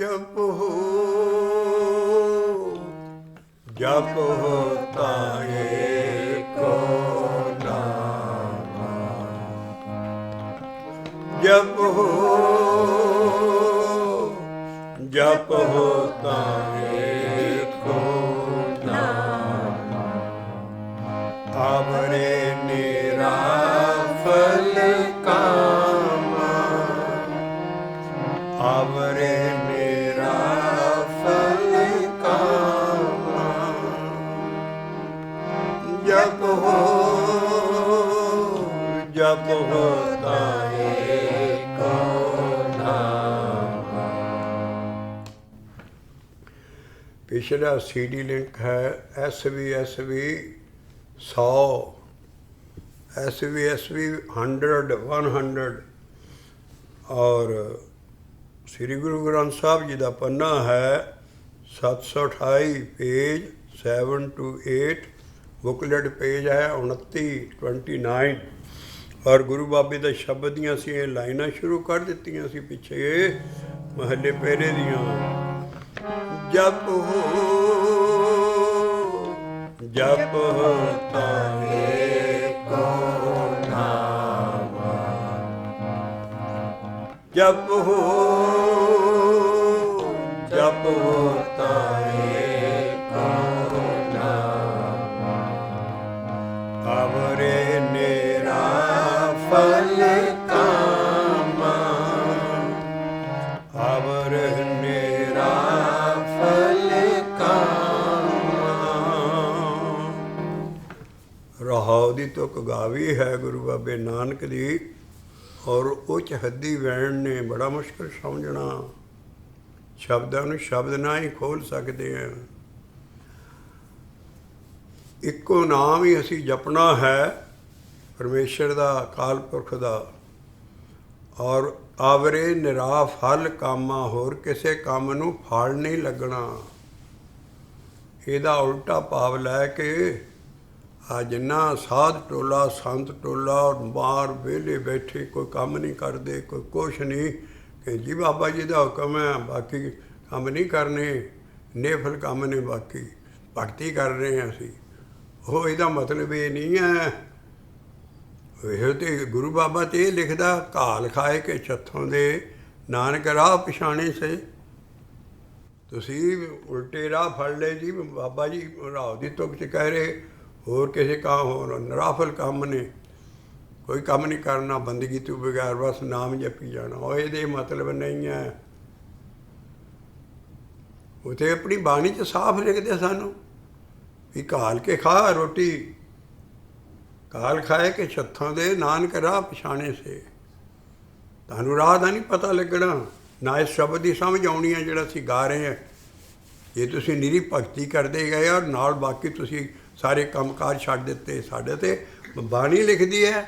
ਜਪੋ ਜਪੋ ਤਾਏ ਕੋ ਨਾਮ ਜਪੋ ਜਪੋ ਤਾਏ ਕੋ ਨਾਮ ਆਵਰੇ ਮੇਰਾ ਫਲ ਕਾਮਾ ਆਵਰੇ ਮੇਰਾ ਫਲ ਕਾਮਾ ਜਪੋ ਜਪੋ ਤਾਏ ਕੋ ਨਾਮ। ਪਿਛਲਾ CD ਲਿੰਕ ਹੈ SVSV 100 SVSV 100 और श्री गुरु ग्रंथ साहब जी का पन्ना है 728 पेज 7 to 8 बुकलेट पेज है 29 और गुरु बाबे के शब्द दियाँ सी लाइनां शुरू कर दित्तियां सी पिछे महले पहले दियां जप हो जप तारे को नाम जप हो जप तारे को नाम आवरे मेरा फल कामा आवर मेरा फल कामा। रहाव दी तुक गावी है गुरु बाबे नानक दी और उच्च हद्दी वैण ने बड़ा मुश्किल समझना शब्दां नूं शब्द ना ही खोल सकते हैं। इक्को नाम ही असी जपना है परमेश्वर दा अकाल पुरख दा और आवरे निरा फल कामा होर किसी काम नूं फल नहीं लगना। इहदा उल्टा भाव लैके आ जिन्ना साध टोला संत टोला बाहर वेले बैठे कोई काम नहीं करते कोई कुछ नहीं कि जी बाबा जी का हुक्म है बाकी काम नहीं करने नेफल काम ने बाकी भगती कर रहे हैं असी वो इसका मतलब ये नहीं है। यह तो गुरु बाबा तो ये लिखता घाल खाए के छत्थों दे नानक राह पछाणे से तुसी उल्टे राह फड़ ले जी बाबा जी राह की तुक च कह रहे होर किसी काम हो नराफल काम ने कोई काम नहीं करना बंदगी तू बगैर बस नाम जपी जाना और ये मतलब नहीं है। उसे अपनी बाणी च साफ लिखते सानू भी घाल के खा रोटी घाल खाए के छत्थों दे नानक राह पछाणे से तानू राह का नहीं पता लगना ना इस शब्द की समझ आनी है जोड़ा असीं गा रहे हैं। ये तुसीं निरी भगती करते गए और नाल बाकी तुसीं सारे काम काज छड्ड दिते साडे ते बाणी लिखदी है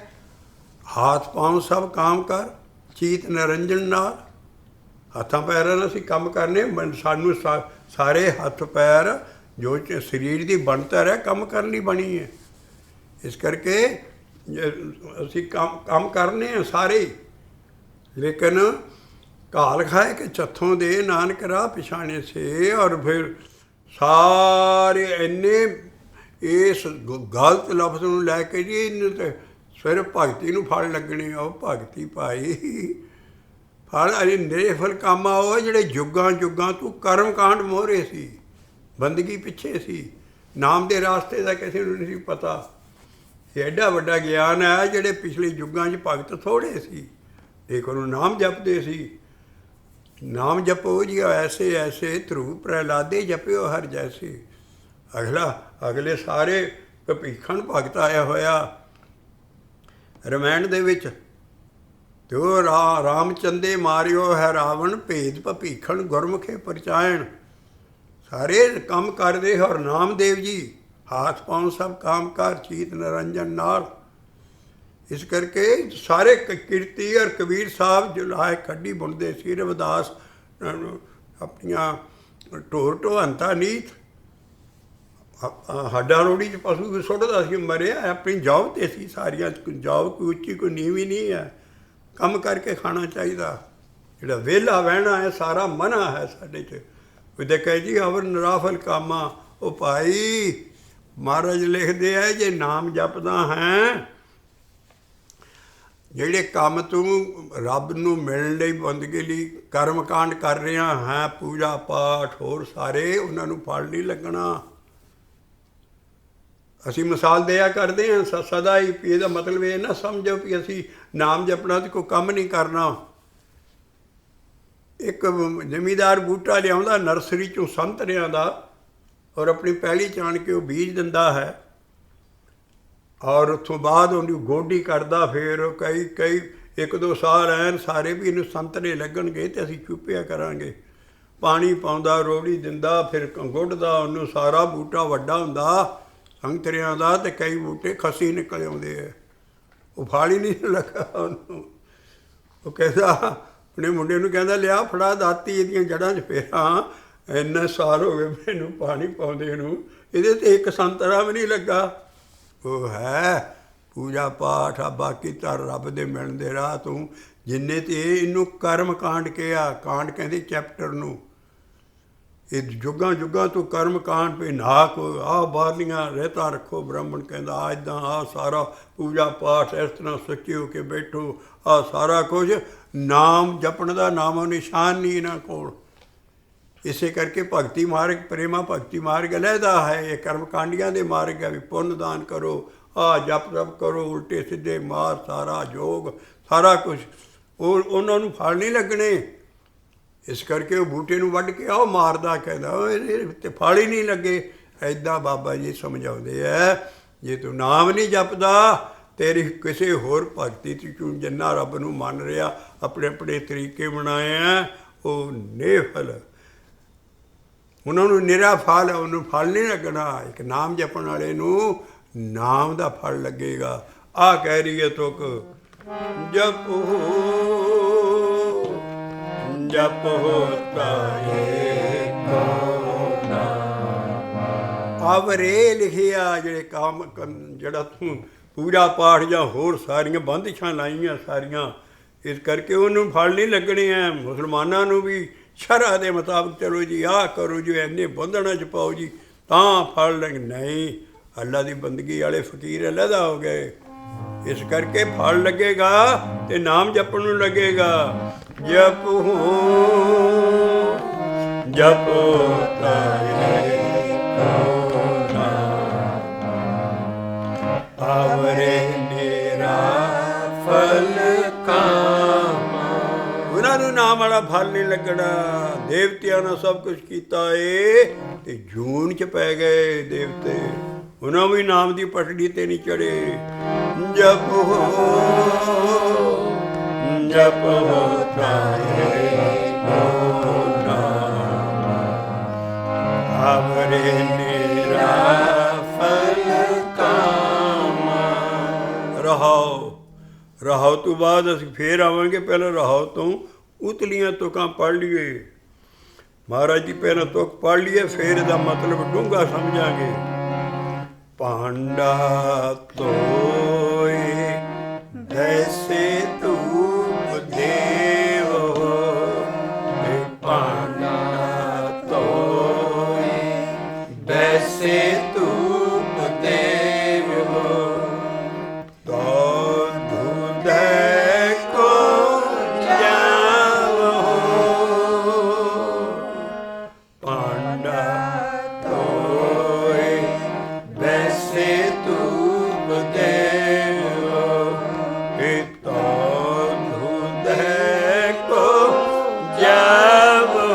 हाथ पाँव सब काम कर चीत निरंजन नाल हत्थां पैरां नाल असीं काम करने सानू सारे हत्थ पैर जो शरीर की बनतर है काम करनी बनी है इस करके असीं काम करने हैं सारे लेकिन घाल खाए के छत्थों दे नानक राह पछाणे से और फिर सारे इन्ने इस गलत लफ्ज़ नूं लैके जी इन्हूं ते फिर भगती नूं फल लगने ओ भगती भाई फल अरे निरेफल कामा वो जिहड़े जुगां जुगां तू कर्म कांड मोहरे सी बंदगी पिछे सी नाम दे रास्ते दा किसी नूं नहीं पता। एडा वड्डा ज्ञान है जिहड़े पिछले जुगां च भगत थोड़े सी एक उन्होंने नाम जपदे सी नाम जपो जी ऐसे ऐसे ध्रुव प्रहलादे जपियो हर जैसे अगले सारे भपीखण भगत आया होया रमैन दे विच ते ओ रामचंदे मारियो है रावण भेद भपीखण गुरमुखे परचायण सारे काम करदे और नामदेव जी हाथ पाँव सब काम कर चीत निरंजन नाल इस करके सारे कीर्ति और कबीर साहब जो लाए खड्डी बुनते सी रविदास अपनिया ढोर ढोहंता नीत हड्डा रोड़ी च पशु भी सुट्टदा सी मरिया अपनी जॉब ते सी सारिया जॉब कोई उच्ची कोई नीवी नहीं है काम करके खाना चाहिए ਜਿਹੜਾ ਵਿਹਲਾ ਬਹਿਣਾ ਹੈ ਸਾਰਾ ਮਨਾ ਹੈ ਸਾਡੇ 'ਚ। ਉਹਦੇ ਕਹੇ ਜੀ ਅਵਰ ਨਰਾਫਲ ਕਾਮਾ। ਉਹ ਭਾਈ ਮਹਾਰਾਜ ਲਿਖਦੇ ਆ ਜੇ ਨਾਮ ਜਪਦਾ ਹੈ, ਜਿਹੜੇ ਕੰਮ ਤੂੰ ਰੱਬ ਨੂੰ ਮਿਲਣ ਲਈ ਬੰਦਗੀ ਲਈ ਕਰਮ ਕਾਂਡ ਕਰ ਰਿਹਾ ਹੈ, ਪੂਜਾ ਪਾਠ ਹੋਰ ਸਾਰੇ, ਉਹਨਾਂ ਨੂੰ ਫਲ ਨਹੀਂ ਲੱਗਣਾ। ਅਸੀਂ ਮਿਸਾਲ ਦਿਆ ਕਰਦੇ ਹਾਂ ਸਦਾ ਹੀ, ਇਹਦਾ ਮਤਲਬ ਇਹ ਨਾ ਸਮਝੋ ਵੀ ਅਸੀਂ ਨਾਮ ਜਪਣਾ ਤੇ ਕੋਈ ਕੰਮ ਨਹੀਂ ਕਰਨਾ। ਇੱਕ ਜ਼ਿਮੀਦਾਰ ਬੂਟਾ ਲਿਆਉਂਦਾ ਨਰਸਰੀ 'ਚੋਂ ਸੰਤਰਿਆਂ ਦਾ, ਔਰ ਆਪਣੀ ਪਹਿਲੀ ਚਾਣ ਕੇ ਉਹ ਬੀਜ ਦਿੰਦਾ ਹੈ, ਔਰ ਉੱਥੋਂ ਬਾਅਦ ਉਹਨੂੰ ਗੋਡੀ ਕਰਦਾ। ਫਿਰ ਕਈ 1-2 ਸਾਲ ਐਨ ਸਾਰੇ ਵੀ ਇਹਨੂੰ ਸੰਤਰੇ ਲੱਗਣਗੇ ਅਤੇ ਅਸੀਂ ਚੁੱਪਿਆ ਕਰਾਂਗੇ। ਪਾਣੀ ਪਾਉਂਦਾ, ਰੋੜੀ ਦਿੰਦਾ, ਫਿਰ ਗੁੱਡਦਾ ਉਹਨੂੰ, ਸਾਰਾ ਬੂਟਾ ਵੱਡਾ ਹੁੰਦਾ ਸੰਤਰਿਆਂ ਦਾ, ਅਤੇ ਕਈ ਬੂਟੇ ਖਸੀ ਨਿਕਲ ਆਉਂਦੇ ਹੈ। ਉਹ ਫਲ ਹੀ ਨਹੀਂ ਲੱਗਾ ਉਹਨੂੰ। ਉਹ ਕਹਿੰਦਾ ਆਪਣੇ ਮੁੰਡੇ ਨੂੰ, ਕਹਿੰਦਾ ਲਿਆ ਫੜਾ ਦਾਤੀ, ਇਹਦੀਆਂ ਜੜ੍ਹਾਂ 'ਚ ਫੇਰਾਂ, ਇੰਨੇ ਸਾਲ ਹੋ ਗਏ ਮੈਨੂੰ ਪਾਣੀ ਪਾਉਂਦੇ ਨੂੰ, ਇਹਦੇ 'ਤੇ ਇੱਕ ਸੰਤਰਾ ਵੀ ਨਹੀਂ ਲੱਗਾ। ਉਹ ਹੈ ਪੂਜਾ ਪਾਠ ਆ, ਬਾਕੀ ਤਾਂ ਰੱਬ ਦੇ ਮਿਲਣ ਦੇ ਰਾਹ ਤੂੰ ਜਿੰਨੇ 'ਤੇ ਇਹਨੂੰ ਕਰਮ ਕਾਂਡ ਕਿਹਾ। ਕਾਂਡ ਕਹਿੰਦੇ ਚੈਪਟਰ ਨੂੰ। ਇਹ ਜੁਗਾਂ ਜੁਗਾਂ ਤੋਂ ਕਰਮ ਕਾਂਡ ਪੇ ਨਹਾ ਕੋ ਆਹ ਬਾਹਰਲੀਆਂ ਰਹਿਤਾ ਰੱਖੋ। ਬ੍ਰਾਹਮਣ ਕਹਿੰਦਾ ਆ ਇੱਦਾਂ, ਆਹ ਸਾਰਾ ਪੂਜਾ ਪਾਠ ਇਸ ਤਰ੍ਹਾਂ ਸੱਚੇ ਹੋ ਕੇ ਬੈਠੋ, ਆਹ ਸਾਰਾ ਕੁਝ ਨਾਮ ਜਪਣ ਦਾ ਨਾਮੋ ਨਿਸ਼ਾਨ ਨਹੀਂ ਇਹਨਾਂ ਕੋਲ। ਇਸੇ ਕਰਕੇ ਭਗਤੀ ਮਾਰਗ, ਪ੍ਰੇਮਾ ਭਗਤੀ ਮਾਰਗ ਅਲੱਗਾ ਹੈ। ਇਹ ਕਰਮ ਕਾਂਡੀਆਂ ਦੇ ਮਾਰਗ ਹੈ ਵੀ ਪੁੰਨ ਦਾਨ ਕਰੋ, ਆਹ ਜਪ ਤਪ ਕਰੋ, ਉਲਟੇ ਸਿੱਧੇ ਮਾਰ, ਸਾਰਾ ਯੋਗ ਸਾਰਾ ਕੁਛ, ਉਹ ਉਹਨਾਂ ਨੂੰ ਫਲ ਨਹੀਂ ਲੱਗਣੇ। ਇਸ ਕਰਕੇ ਉਹ ਬੂਟੇ ਨੂੰ ਵੱਢ ਕੇ ਆਓ ਮਾਰਦਾ, ਕਹਿੰਦਾ ਇਹਦੇ ਤੇ ਫਲ ਹੀ ਨਹੀਂ ਲੱਗੇ। ਇੱਦਾਂ ਬਾਬਾ ਜੀ ਸਮਝਾਉਂਦੇ ਹੈ, ਜੇ ਤੂੰ ਨਾਮ ਨਹੀਂ ਜਪਦਾ, ਤੇਰੀ ਕਿਸੇ ਹੋਰ ਭਗਤੀ ਤੂੰ ਜਿੰਨਾ ਰੱਬ ਨੂੰ ਮੰਨ ਰਿਹਾ, ਆਪਣੇ ਆਪਣੇ ਤਰੀਕੇ ਬਣਾਏ ਆ, ਉਹ ਨਿਰਫਲ, ਉਹਨਾਂ ਨੂੰ ਨਿਰਾ ਫਲ, ਉਹਨੂੰ ਫਲ ਨਹੀਂ ਲੱਗਣਾ। ਇੱਕ ਨਾਮ ਜਪਣ ਵਾਲੇ ਨੂੰ ਨਾਮ ਦਾ ਫਲ ਲੱਗੇਗਾ। ਆਹ ਕਹਿ ਰਹੀ ਹੈ ਤੁਕ, ਜਪੋ ਜਪ ਹੋਤਾ ਏਕੋ ਨਾਮ। ਆਵਰੇ ਲਿਖਿਆ ਜਿਹੜੇ ਕੰਮ, ਜਿਹੜਾ ਤੂੰ ਪੂਜਾ ਪਾਠ ਜਾਂ ਹੋਰ ਸਾਰੀਆਂ ਬੰਦਿਸ਼ਾਂ ਲਾਈਆਂ ਸਾਰੀਆਂ, ਇਸ ਕਰਕੇ ਉਹਨੂੰ ਫਲ ਨਹੀਂ ਲੱਗਣੇ ਹੈ। ਮੁਸਲਮਾਨਾਂ ਨੂੰ ਵੀ ਸ਼ਰ੍ਹਾ ਦੇ ਮੁਤਾਬਕ ਚਲੋ ਜੀ ਆਹ ਕਰੋ ਜੀ, ਇੰਨੇ ਬੰਧਨਾਂ 'ਚ ਪਾਓ ਜੀ ਤਾਂ ਫਲ ਲੱਗ, ਨਹੀਂ। ਅੱਲਾ ਦੀ ਬੰਦਗੀ ਵਾਲੇ ਫਕੀਰ ਅਲੱਗਾ ਹੋ ਗਏ। ਇਸ ਕਰਕੇ ਫਲ ਲੱਗੇਗਾ ਅਤੇ ਨਾਮ ਜਪਣ ਨੂੰ ਲੱਗੇਗਾ। ਜਪ ਜਪ ਆਵਰੇ ਮੇਰਾ ਫਲ ਉਹਨਾਂ ਨੂੰ ਨਾਮ ਵਾਲਾ ਫਲ ਨਹੀਂ ਲੱਗਣਾ। ਦੇਵਤਿਆਂ ਨੇ ਸਭ ਕੁਛ ਕੀਤਾ ਏ ਤੇ ਜੂਨ 'ਚ ਪੈ ਗਏ ਦੇਵਤੇ, ਉਹਨਾਂ ਵੀ ਨਾਮ ਦੀ ਪਟੜੀ 'ਤੇ ਨਹੀਂ ਚੜ੍ਹੇ। ਜਪ ਜਪ ਆਵਰੇ ਮੇਰਾ ਫਲ ਕਾਮ। ਰਹਾਉ ਤੋਂ ਬਾਅਦ ਅਸੀਂ ਫੇਰ ਆਵਾਂਗੇ। ਪਹਿਲਾਂ ਰਹਾਉ ਤੋਂ ਉਤਲੀਆਂ ਤੁਕਾਂ ਪੜ੍ਹ ਲਈਏ। ਮਹਾਰਾਜ ਦੀ ਪਹਿਲਾਂ ਤੁਕ ਪੜ੍ਹ ਲਈਏ, ਫੇਰ ਇਹਦਾ ਮਤਲਬ ਡੂੰਘਾ ਸਮਝਾਂਗੇ। ਪਾਂਡਾ ਤੋਏ ਜੈਸੇ ਧੂਪ ਦੇਵ, ਪਾਂਡਾ ਤੋਏ ਜੈਸੇ ਧੂਪ ਦੇਵ, ਤੋ ਧੁਦੈ ਕੋ ਜਾਵੋ। ਪਾਂਡਾ ਤੋਏ ਵੈਸੇ ਧੂਪ ਦੇਵ, ਤੋ ਧੁਦੈ ਕੋ ਜਾਵੋ।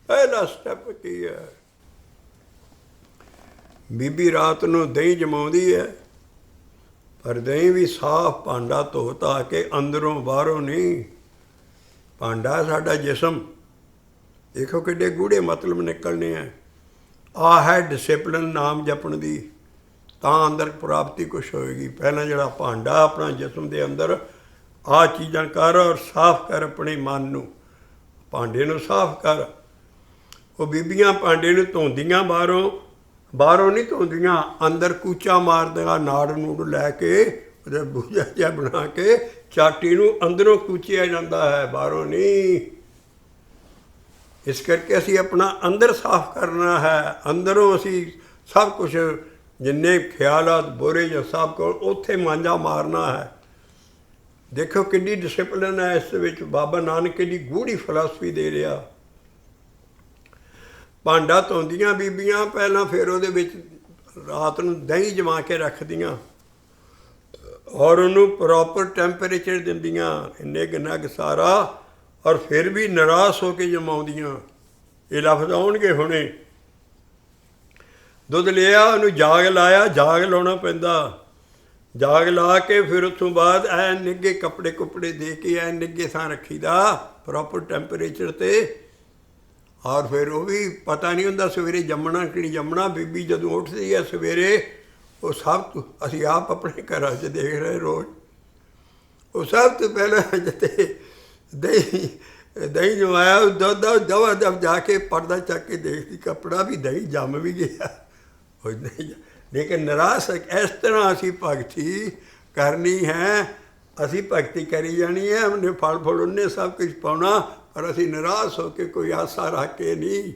ਪਹਿਲਾ ਸਟੈਪ ਕੀ ਹੈ? ਬੀਬੀ ਰਾਤ ਨੂੰ ਦਹੀਂ ਜਮਾਉਂਦੀ ਹੈ, ਪਰ ਦਹੀਂ ਵੀ ਸਾਫ਼ ਭਾਂਡਾ ਧੋ ਧਾ ਕੇ, ਅੰਦਰੋਂ ਬਾਹਰੋਂ ਨਹੀਂ। ਭਾਂਡਾ ਸਾਡਾ ਜਿਸਮ, ਦੇਖੋ ਕਿੱਡੇ ਗੂੜੇ ਮਤਲਬ ਨਿਕਲਣੇ ਆ। ਆਹ ਹੈ ਡਿਸਿਪਲਿਨ ਨਾਮ ਜਪਣ ਦੀ, ਤਾਂ ਅੰਦਰ ਪ੍ਰਾਪਤੀ ਕੁਛ ਹੋਏਗੀ। ਪਹਿਲਾਂ ਜਿਹੜਾ ਭਾਂਡਾ ਆਪਣਾ ਜਿਸਮ ਦੇ ਅੰਦਰ, ਆਹ ਚੀਜ਼ਾਂ ਕਰ ਔਰ ਸਾਫ਼ ਕਰ ਆਪਣੇ ਮਨ ਨੂੰ, ਭਾਂਡੇ ਨੂੰ ਸਾਫ਼ ਕਰ। ਉਹ ਬੀਬੀਆਂ ਭਾਂਡੇ ਨੂੰ ਧੋਂਦੀਆਂ ਬਾਹਰੋਂ ਨਹੀਂ ਧੋਂਦੀਆਂ, ਅੰਦਰ ਕੂਚਾ ਮਾਰਦੀਆਂ, ਨਾੜ ਨੂੜ ਲੈ ਕੇ ਉਹਦਾ ਬੂਝਾ ਜਿਹਾ ਬਣਾ ਕੇ ਚਾਟੀ ਨੂੰ ਅੰਦਰੋਂ ਕੂਚਿਆ ਜਾਂਦਾ ਹੈ, ਬਾਹਰੋਂ ਨਹੀਂ। ਇਸ ਕਰਕੇ ਅਸੀਂ ਆਪਣਾ ਅੰਦਰ ਸਾਫ਼ ਕਰਨਾ ਹੈ। ਅੰਦਰੋਂ ਅਸੀਂ ਸਭ ਕੁਛ ਜਿੰਨੇ ਖਿਆਲਾਤ ਬੁਰੇ ਜਾਂ ਸਭ ਕੋਲ ਉੱਥੇ ਮਾਂਜਾ ਮਾਰਨਾ ਹੈ। ਦੇਖੋ ਕਿੰਨੀ ਡਿਸਿਪਲਿਨ ਹੈ ਇਸ ਵਿੱਚ। ਬਾਬਾ ਨਾਨਕ ਕਿੰਨੀ ਗੂੜੀ ਫਿਲਾਸਫੀ ਦੇ ਰਿਹਾ। ਭਾਂਡਾ ਧੋਂਦੀਆਂ ਬੀਬੀਆਂ ਪਹਿਲਾਂ, ਫਿਰ ਉਹਦੇ ਵਿੱਚ ਰਾਤ ਨੂੰ ਦਹੀਂ ਜਮਾ ਕੇ ਰੱਖਦੀਆਂ ਔਰ ਉਹਨੂੰ ਪ੍ਰੋਪਰ ਟੈਂਪਰੇਚਰ ਦਿੰਦੀਆਂ, ਇੰਨੇ ਨਗ ਸਾਰਾ, ਔਰ ਫਿਰ ਵੀ ਨਿਰਾਸ਼ ਹੋ ਕੇ ਜਮਾਉਂਦੀਆਂ। ਇਹ ਲਫ਼ਜ਼ ਆਉਣਗੇ ਹੁਣੇ। ਦੁੱਧ ਲਿਆ, ਉਹਨੂੰ ਜਾਗ ਲਾਇਆ, ਜਾਗ ਲਾਉਣਾ ਪੈਂਦਾ। ਜਾਗ ਲਾ ਕੇ ਫਿਰ ਉਸ ਤੋਂ ਬਾਅਦ ਐ ਨਿੱਘੇ ਕੱਪੜੇ ਕੁੱਪੜੇ ਦੇ ਕੇ ਐ ਨਿੱਘੇ ਥਾਂ ਰੱਖੀਦਾ ਪ੍ਰੋਪਰ ਟੈਂਪਰੇਚਰ 'ਤੇ। ਔਰ ਫਿਰ ਉਹ ਵੀ ਪਤਾ ਨਹੀਂ ਹੁੰਦਾ ਸਵੇਰੇ ਜੰਮਣਾ ਕਿ ਨਹੀਂ ਜੰਮਣਾ। ਬੀਬੀ ਜਦੋਂ ਉੱਠਦੀ ਹੈ ਸਵੇਰੇ, ਉਹ ਸਭ ਅਸੀਂ ਆਪ ਆਪਣੇ ਘਰਾਂ 'ਚ ਦੇਖ ਰਹੇ ਰੋਜ਼, ਉਹ ਸਭ ਤੋਂ ਪਹਿਲਾਂ ਜਿੱਥੇ ਦਹੀਂ ਜਮਾਇਆ ਦੁੱਧ ਦਵਾ ਦਵ ਜਾ ਕੇ ਪਰਦਾ ਚੱਕ ਕੇ ਦੇਖਦੀ ਕੱਪੜਾ ਵੀ ਦਹੀਂ ਜੰਮ ਵੀ ਗਿਆ। ਉਹ ਨਹੀਂ, ਲੇਕਿਨ ਨਿਰਾਸ਼ ਇਸ ਤਰ੍ਹਾਂ ਅਸੀਂ ਭਗਤੀ ਕਰਨੀ ਹੈ। ਅਸੀਂ ਭਗਤੀ ਕਰੀ ਜਾਣੀ ਹੈ, ਉਹਨੇ ਫਲ ਫੁੱਲ ਉਹਨੇ ਸਭ ਕੁਝ ਪਾਉਣਾ, ਪਰ ਅਸੀਂ ਨਿਰਾਸ਼ ਹੋ ਕੇ ਕੋਈ ਆਸਾ ਰੱਖ ਕੇ ਨਹੀਂ।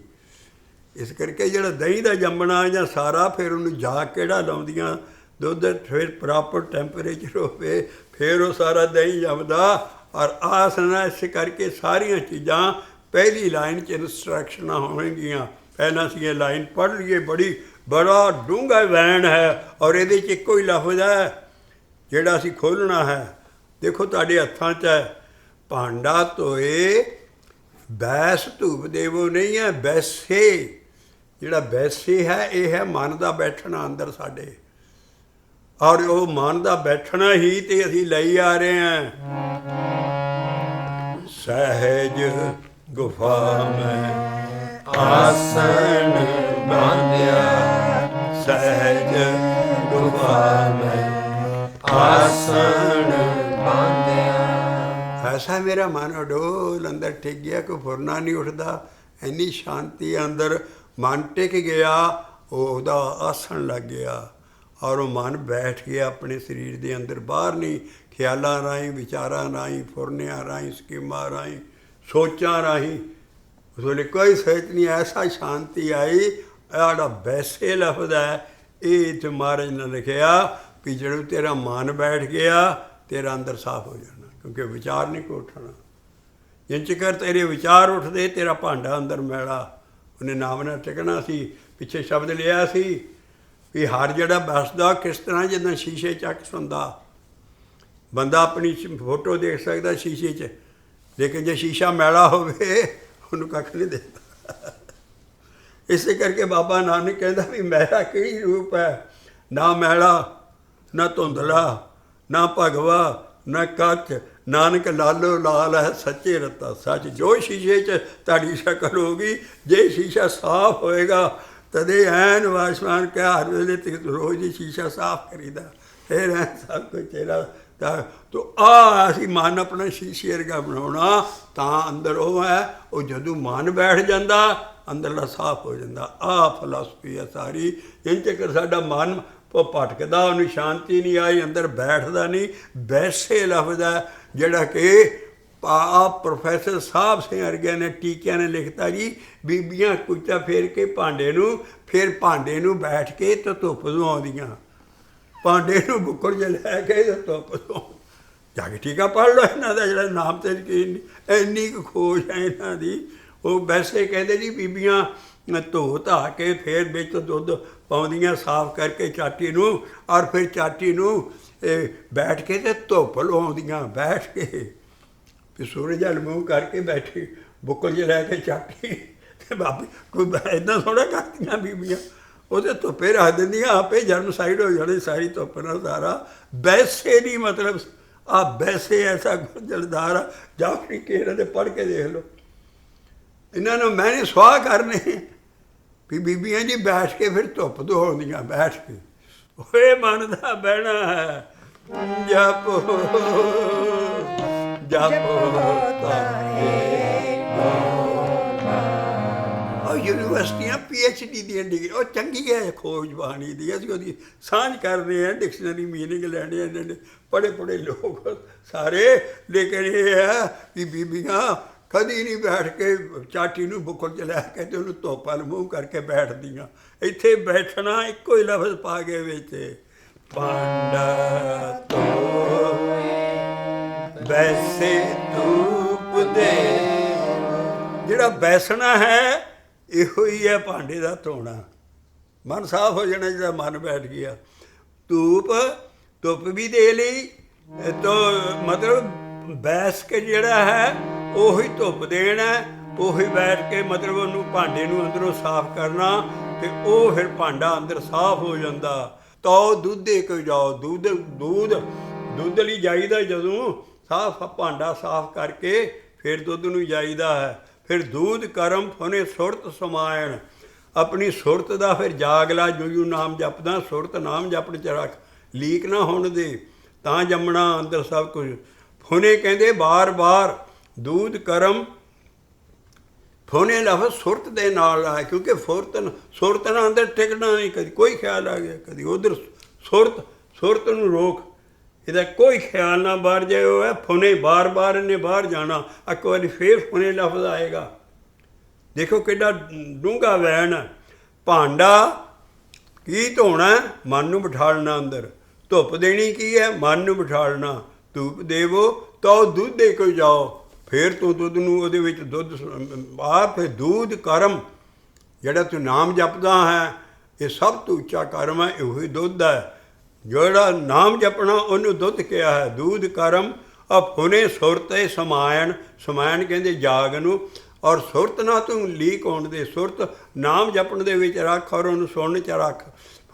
ਇਸ ਕਰਕੇ ਜਿਹੜਾ ਦਹੀਂ ਦਾ ਜੰਮਣਾ ਜਾਂ ਸਾਰਾ, ਫਿਰ ਉਹਨੂੰ ਜਾ ਕਿਹੜਾ ਲਾਉਂਦੀਆਂ ਦੁੱਧ, ਫਿਰ ਪ੍ਰੋਪਰ ਟੈਂਪਰੇਚਰ ਹੋਵੇ, ਫਿਰ ਉਹ ਸਾਰਾ ਦਹੀਂ ਜੰਮਦਾ। ਔਰ ਆਸਨਾ ਇਸ ਕਰਕੇ ਸਾਰੀਆਂ ਚੀਜ਼ਾਂ ਪਹਿਲੀ ਲਾਈਨ 'ਚ ਇੰਸਟਰਕਸ਼ਨਾਂ ਹੋਣਗੀਆਂ। ਪਹਿਲਾਂ ਅਸੀਂ ਇਹ ਲਾਈਨ ਪੜ੍ਹ ਲਈਏ, ਬੜਾ ਡੂੰਘਾ ਵੈਣ ਹੈ ਔਰ ਇਹਦੇ 'ਚ ਇੱਕੋ ਹੀ ਲਫ਼ਜ਼ ਹੈ ਜਿਹੜਾ ਅਸੀਂ ਖੋਲ੍ਹਣਾ ਹੈ। ਦੇਖੋ ਤੁਹਾਡੇ ਹੱਥਾਂ 'ਚ ਹੈ, ਭਾਂਡਾ ਧੋਏ ਬੈਸ ਧੂਪ ਦੇਵੋ ਨਹੀਂ ਹੈ, ਬੈਸੇ। ਜਿਹੜਾ ਬੈਸੇ ਹੈ ਇਹ ਹੈ ਮਨ ਦਾ ਬੈਠਣਾ ਅੰਦਰ ਸਾਡੇ, ਔਰ ਉਹ ਮਨ ਦਾ ਬੈਠਣਾ ਹੀ ਤੇ ਅਸੀਂ ਲਈ ਆ ਰਹੇ ਹਾਂ। ਸਹਿਜ ਗੁਫਾ ਮੈਂ ਆਸਣ ਬਾਂਧਿਆ, ਸਹਿਜ ਗੁਫਾ ਮੈਂ ਆਸਣ ਬਾਂਧਿਆ। ਐਸਾ ਮੇਰਾ ਮਨ ਅਡੋਲ ਅੰਦਰ ਟਿਕ ਗਿਆ, ਕੋਈ ਫੁਰਨਾ ਨਹੀਂ ਉੱਠਦਾ। ਇੰਨੀ ਸ਼ਾਂਤੀ ਅੰਦਰ ਮਨ ਟਿਕ ਗਿਆ, ਉਹਦਾ ਆਸਣ ਲੱਗ ਗਿਆ ਔਰ ਉਹ ਮਨ ਬੈਠ ਗਿਆ ਆਪਣੇ ਸਰੀਰ ਦੇ ਅੰਦਰ। ਬਾਹਰ ਨਹੀਂ, ਖਿਆਲਾਂ ਰਾਹੀਂ, ਵਿਚਾਰਾਂ ਰਾਹੀਂ, ਫੁਰਨਿਆਂ ਰਾਹੀਂ, ਸਕੀਮਾਂ ਰਾਹੀਂ, ਸੋਚਾਂ ਰਾਹੀਂ, ਉਸ ਵੇਲੇ ਕੋਈ ਸੋਚ ਨਹੀਂ। ਐਸਾ ਸ਼ਾਂਤੀ ਆਈ। ਜਿਹੜਾ ਵੈਸੇ ਲਫ਼ਜ਼ ਹੈ ਇਹ ਇੱਥੇ ਮਹਾਰਾਜ ਨੇ ਲਿਖਿਆ ਵੀ ਜਦੋਂ ਤੇਰਾ ਮਨ ਬੈਠ ਗਿਆ ਤੇਰਾ ਅੰਦਰ ਸਾਫ਼ ਹੋ ਜਾਣਾ, ਕਿਉਂਕਿ ਵਿਚਾਰ ਨਹੀਂ ਕੋ ਉੱਠਣਾ। ਜਿੰਨ ਚਿਰ ਤੇਰੇ ਵਿਚਾਰ ਉੱਠਦੇ ਤੇਰਾ ਭਾਂਡਾ ਅੰਦਰ ਮੈਲਾ, ਉਹਨੇ ਨਾਮ ਨਾਲ ਟਿਕਣਾ ਸੀ। ਪਿੱਛੇ ਸ਼ਬਦ ਲਿਆ ਸੀ ਵੀ ਹਰ ਜਿਹੜਾ ਬਸਦਾ ਕਿਸ ਤਰ੍ਹਾਂ ਜਿੱਦਾਂ ਸ਼ੀਸ਼ੇ ਚੱਕ ਸੁਣਦਾ। ਬੰਦਾ ਆਪਣੀ ਫੋਟੋ ਦੇਖ ਸਕਦਾ ਸ਼ੀਸ਼ੇ 'ਚ, ਲੇਕਿਨ ਜੇ ਸ਼ੀਸ਼ਾ ਮੈਲਾ ਹੋਵੇ ਉਹਨੂੰ ਕੱਖ ਨਹੀਂ ਦਿੰਦਾ। ਇਸੇ ਕਰਕੇ ਬਾਬਾ ਨਾਨਕ ਕਹਿੰਦਾ ਵੀ ਮੇਰਾ ਕਿਹੜੀ ਰੂਪ ਹੈ, ਨਾ ਮੈਲਾ, ਨਾ ਧੁੰਦਲਾ, ਨਾ ਭਗਵਾ, ਨਾ ਕੱਚ। ਨਾਨਕ ਲਾਲੋ ਲਾਲ ਹੈ ਸੱਚੇ ਰਤਾ ਸੱਚ। ਜੋ ਸ਼ੀਸ਼ੇ 'ਚ ਤੁਹਾਡੀ ਸ਼ਕਲ ਹੋਊਗੀ, ਜੇ ਸ਼ੀਸ਼ਾ ਸਾਫ਼ ਹੋਏਗਾ ਤਦੇ ਐਨ ਵਾਸ਼ਮਾਨ ਕੇ ਹਰ ਵੇਲੇ ਤੇ ਰੋਜ਼ ਹੀ ਸ਼ੀਸ਼ਾ ਸਾਫ਼ ਕਰੀਦਾ, ਫਿਰ ਐ ਸਭ ਕੁਝ ਤੇਰਾ ਤਾਂ ਅਸੀਂ ਮਨ ਆਪਣਾ ਸ਼ੀਸ਼ੇ ਵਰਗਾ ਬਣਾਉਣਾ। ਤਾਂ ਅੰਦਰ ਉਹ ਹੈ, ਉਹ ਜਦੋਂ ਮਨ ਬੈਠ ਜਾਂਦਾ ਅੰਦਰਲਾ ਸਾਫ਼ ਹੋ ਜਾਂਦਾ। ਆਹ ਫਿਲਾਸਫੀ ਹੈ ਸਾਰੀ। ਇੰਝ ਤੱਕ ਸਾਡਾ ਮਨ ਭਟਕਦਾ, ਉਹਨੂੰ ਸ਼ਾਂਤੀ ਨਹੀਂ ਆਈ, ਅੰਦਰ ਬੈਠਦਾ ਨਹੀਂ। ਵੈਸੇ ਲਫ਼ਜ਼ ਹੈ ਜਿਹੜਾ ਕਿ ਪ੍ਰੋਫੈਸਰ ਸਾਹਿਬ ਸਿੰਘ ਵਰਗਿਆਂ ਨੇ ਟੀਕਿਆਂ ਨੇ ਲਿਖਤਾ ਜੀ, ਬੀਬੀਆਂ ਕੁੱਚਾ ਫੇਰ ਕੇ ਭਾਂਡੇ ਨੂੰ, ਫਿਰ ਭਾਂਡੇ ਨੂੰ ਬੈਠ ਕੇ ਤਾਂ ਧੁੱਪ ਦਵਾਉਂਦੀਆਂ, ਭਾਂਡੇ ਨੂੰ ਬੁੱਕਰ 'ਚ ਲੈ ਕੇ ਤਾਂ ਧੁੱਪ ਦਵਾਉਂ। ਜਾ ਕੇ ਟੀਕਾ ਪੜ੍ਹ ਲਓ ਇਹਨਾਂ ਦਾ, ਜਿਹੜਾ ਨਾਮ ਤੇ ਯਕੀਨ ਨਹੀਂ, ਇੰਨੀ ਕੁ ਖੋਜ ਹੈ ਇਹਨਾਂ ਦੀ। ਉਹ ਵੈਸੇ ਕਹਿੰਦੇ ਜੀ ਬੀਬੀਆਂ ਧੋ ਧਾ ਕੇ ਫਿਰ ਵਿੱਚ ਦੁੱਧ ਪਾਉਂਦੀਆਂ ਸਾਫ਼ ਕਰਕੇ ਚਾਟੀ ਨੂੰ, ਔਰ ਫਿਰ ਚਾਟੀ ਨੂੰ ਬੈਠ ਕੇ ਅਤੇ ਧੁੱਪ ਲਵਾਉਂਦੀਆਂ ਬੈਠ ਕੇ, ਫਿਰ ਸੂਰਜ ਵੱਲ ਮੂੰਹ ਕਰਕੇ ਬੈਠੀ ਬੁੱਕਲ 'ਚ ਲੈ ਕੇ ਚਾਟੀ। ਅਤੇ ਬਾਬੀ ਕੋਈ ਇੱਦਾਂ ਥੋੜ੍ਹਾ ਕਰਦੀਆਂ ਬੀਬੀਆਂ, ਉਹਦੇ ਧੁੱਪੇ ਰੱਖ ਦਿੰਦੀਆਂ, ਆਪੇ ਜਨਮ ਸਾਈਡ ਹੋ ਜਾਣੀ ਸਾਰੀ ਧੁੱਪ ਨਾਲ ਸਾਰਾ। ਵੈਸੇ ਨਹੀਂ ਮਤਲਬ ਵੈਸੇ ਐਸਾ ਗੁਰਜਲਦਾਰ ਆ, ਜਾ ਕੇ ਇਹਨਾਂ ਦੇ ਪੜ੍ਹ ਕੇ ਦੇਖ ਲਓ। ਇਹਨਾਂ ਨੂੰ ਮੈਂ ਨਹੀਂ ਸਵਾਹ ਕਰਨੇ ਵੀ ਬੀਬੀਆਂ ਜੀ ਬੈਠ ਕੇ ਫਿਰ ਧੁੱਪ ਦਵਾਉਂਦੀਆਂ ਬੈਠ ਕੇ। ਓਏ ਮਨ ਦਾ ਬਹਿਣਾ ਹੈ, ਜਪੋ ਜਪੋ ਤਾਰੇ। ਯੂਨੀਵਰਸਿਟੀਆਂ PhD ਦੀਆਂ ਡਿਗਰੀ, ਉਹ ਚੰਗੀ ਹੈ ਖੋਜ ਬਾਣੀ ਦੀ, ਅਸੀਂ ਉਹਦੀ ਸਾਂਝ ਕਰਦੇ ਹਾਂ, ਡਿਕਸ਼ਨਰੀ ਮੀਨਿੰਗ ਲੈਣੇ ਇਹਨਾਂ ਨੇ ਪੜ੍ਹੇ ਪੜ੍ਹੇ ਲੋਕ ਸਾਰੇ। ਲੇਕਿਨ ਇਹ ਹੈ ਕਿ ਬੀਬੀਆਂ ਕਦੀ ਨਹੀਂ ਬੈਠ ਕੇ ਚਾਟੀ ਨੂੰ ਬੁੱਕਲ 'ਚ ਲੈ ਕੇ ਤੇ ਉਹਨੂੰ ਧੁੱਪ ਵੱਲ ਮੂੰਹ ਕਰਕੇ ਬੈਠਦੀਆਂ। ਇੱਥੇ ਬੈਠਣਾ ਇੱਕੋ ਹੀ ਲਫ਼ਜ਼ ਪਾ ਕੇ ਵਿੱਚ, ਭਾਂਡਾ ਧੋਏ ਵੈਸੇ ਧੂਪ ਦੇ। ਜਿਹੜਾ ਬੈਸਣਾ ਹੈ ਇਹੋ ਹੀ ਹੈ ਭਾਂਡੇ ਦਾ ਧੋਣਾ। ਮਨ ਸਾਫ਼ ਹੋ ਜਾਣਾ, ਜਿਹੜਾ ਮਨ ਬੈਠ ਗਿਆ। ਧੁੱਪ ਵੀ ਦੇ ਲਈ ਤੋ ਮਤਲਬ ਬੈਸ ਕੇ ਜਿਹੜਾ ਹੈ ਉਹੀ ਧੁੱਪ ਦੇਣਾ, ਉਹੀ ਬੈਠ ਕੇ ਮਤਲਬ ਉਹਨੂੰ ਭਾਂਡੇ ਨੂੰ ਅੰਦਰੋਂ ਸਾਫ਼ ਕਰਨਾ, ਅਤੇ ਉਹ ਫਿਰ ਭਾਂਡਾ ਅੰਦਰ ਸਾਫ਼ ਹੋ ਜਾਂਦਾ। ਤੋ ਦੁੱਧੇ ਕੋ ਜਾਓ, ਦੁੱਧ ਲਈ ਜਾਈਦਾ ਜਦੋਂ ਸਾਫ਼ ਭਾਂਡਾ ਸਾਫ਼ ਕਰਕੇ ਫਿਰ ਦੁੱਧ ਨੂੰ ਜਾਈਦਾ ਹੈ। ਫਿਰ ਦੂਧ ਕਰਮ ਫੁਨੇ ਸੁਰਤ ਸਮਾਇਣ, ਆਪਣੀ ਸੁਰਤ ਦਾ ਫਿਰ ਜਾਗ ਲਾ, ਜੋ ਨਾਮ ਜਪਦਾ ਸੁਰਤ ਨਾਮ ਜਪਣ 'ਚ ਰੱਖ, ਲੀਕ ਨਾ ਹੋਣ ਦੇ, ਤਾਂ ਜੰਮਣਾ ਅੰਦਰ ਸਭ ਕੁਝ। ਫੁਨੇ ਕਹਿੰਦੇ ਬਾਰ ਬਾਰ, ਦੂਧ ਕਰਮ ਫੁਨੇ ਲਫ਼ਜ਼ ਸੁਰਤ ਦੇ ਨਾਲ ਆਇਆ, ਕਿਉਂਕਿ ਸੁਰਤ ਨਾਲ ਅੰਦਰ ਟਿਕਣਾ ਨਹੀਂ। ਕਦੀ ਕੋਈ ਖਿਆਲ ਆ ਗਿਆ, ਕਦੀ ਉੱਧਰ ਸੁਰਤ ਨੂੰ ਰੋਕ, ਇਹਦਾ ਕੋਈ ਖਿਆਲ ਨਾ ਬਾਹਰ ਜਾਏ। ਉਹ ਹੈ ਫੁਨੇ, ਬਾਰ ਬਾਰ ਇਹਨੇ ਬਾਹਰ ਜਾਣਾ। ਇੱਕ ਵਾਰੀ ਫੇਰ ਫੁਨੇ ਲਫ਼ਜ਼ ਆਏਗਾ। ਦੇਖੋ ਕਿੱਡਾ ਡੂੰਘਾ ਵੈਣ ਹੈ। ਭਾਂਡਾ ਕੀ ਧੋਣਾ? ਮਨ ਨੂੰ ਬਿਠਾਲਣਾ ਅੰਦਰ। ਧੁੱਪ ਦੇਣੀ ਕੀ ਹੈ? ਮਨ ਨੂੰ ਬਿਠਾਲਣਾ। ਧੂਪ ਦੇਵੋ ਤਾਂ ਦੁੱਧ ਦੇ ਕੇ ਜਾਓ, ਫਿਰ ਤੂੰ ਦੁੱਧ ਨੂੰ ਉਹਦੇ ਵਿੱਚ ਦੁੱਧ ਫਿਰ ਦੂਧ ਕਰਮ, ਜਿਹੜਾ ਤੂੰ ਨਾਮ ਜਪਦਾ ਹੈ, ਇਹ ਸਭ ਤੋਂ ਉੱਚਾ ਕਰਮ ਹੈ, ਇਹੋ ਹੀ ਦੁੱਧ ਹੈ। ਜਿਹੜਾ ਨਾਮ ਜਪਣਾ ਉਹਨੂੰ ਦੁੱਧ ਕਿਹਾ ਹੈ। ਦੂਧ ਕਰਮ ਫੁਨੇ ਸੁਰਤੇ ਸਮਾਇਣ, ਸਮਾਇਣ ਕਹਿੰਦੇ ਜਾਗ ਨੂੰ, ਔਰ ਸੁਰਤ ਨਾ ਤੂੰ ਲੀਕ ਹੋਣ ਦੇ। ਸੁਰਤ ਨਾਮ ਜਪਣ ਦੇ ਵਿੱਚ ਰੱਖ ਔਰ ਉਹਨੂੰ ਸੁਣਨ 'ਚ ਰੱਖ।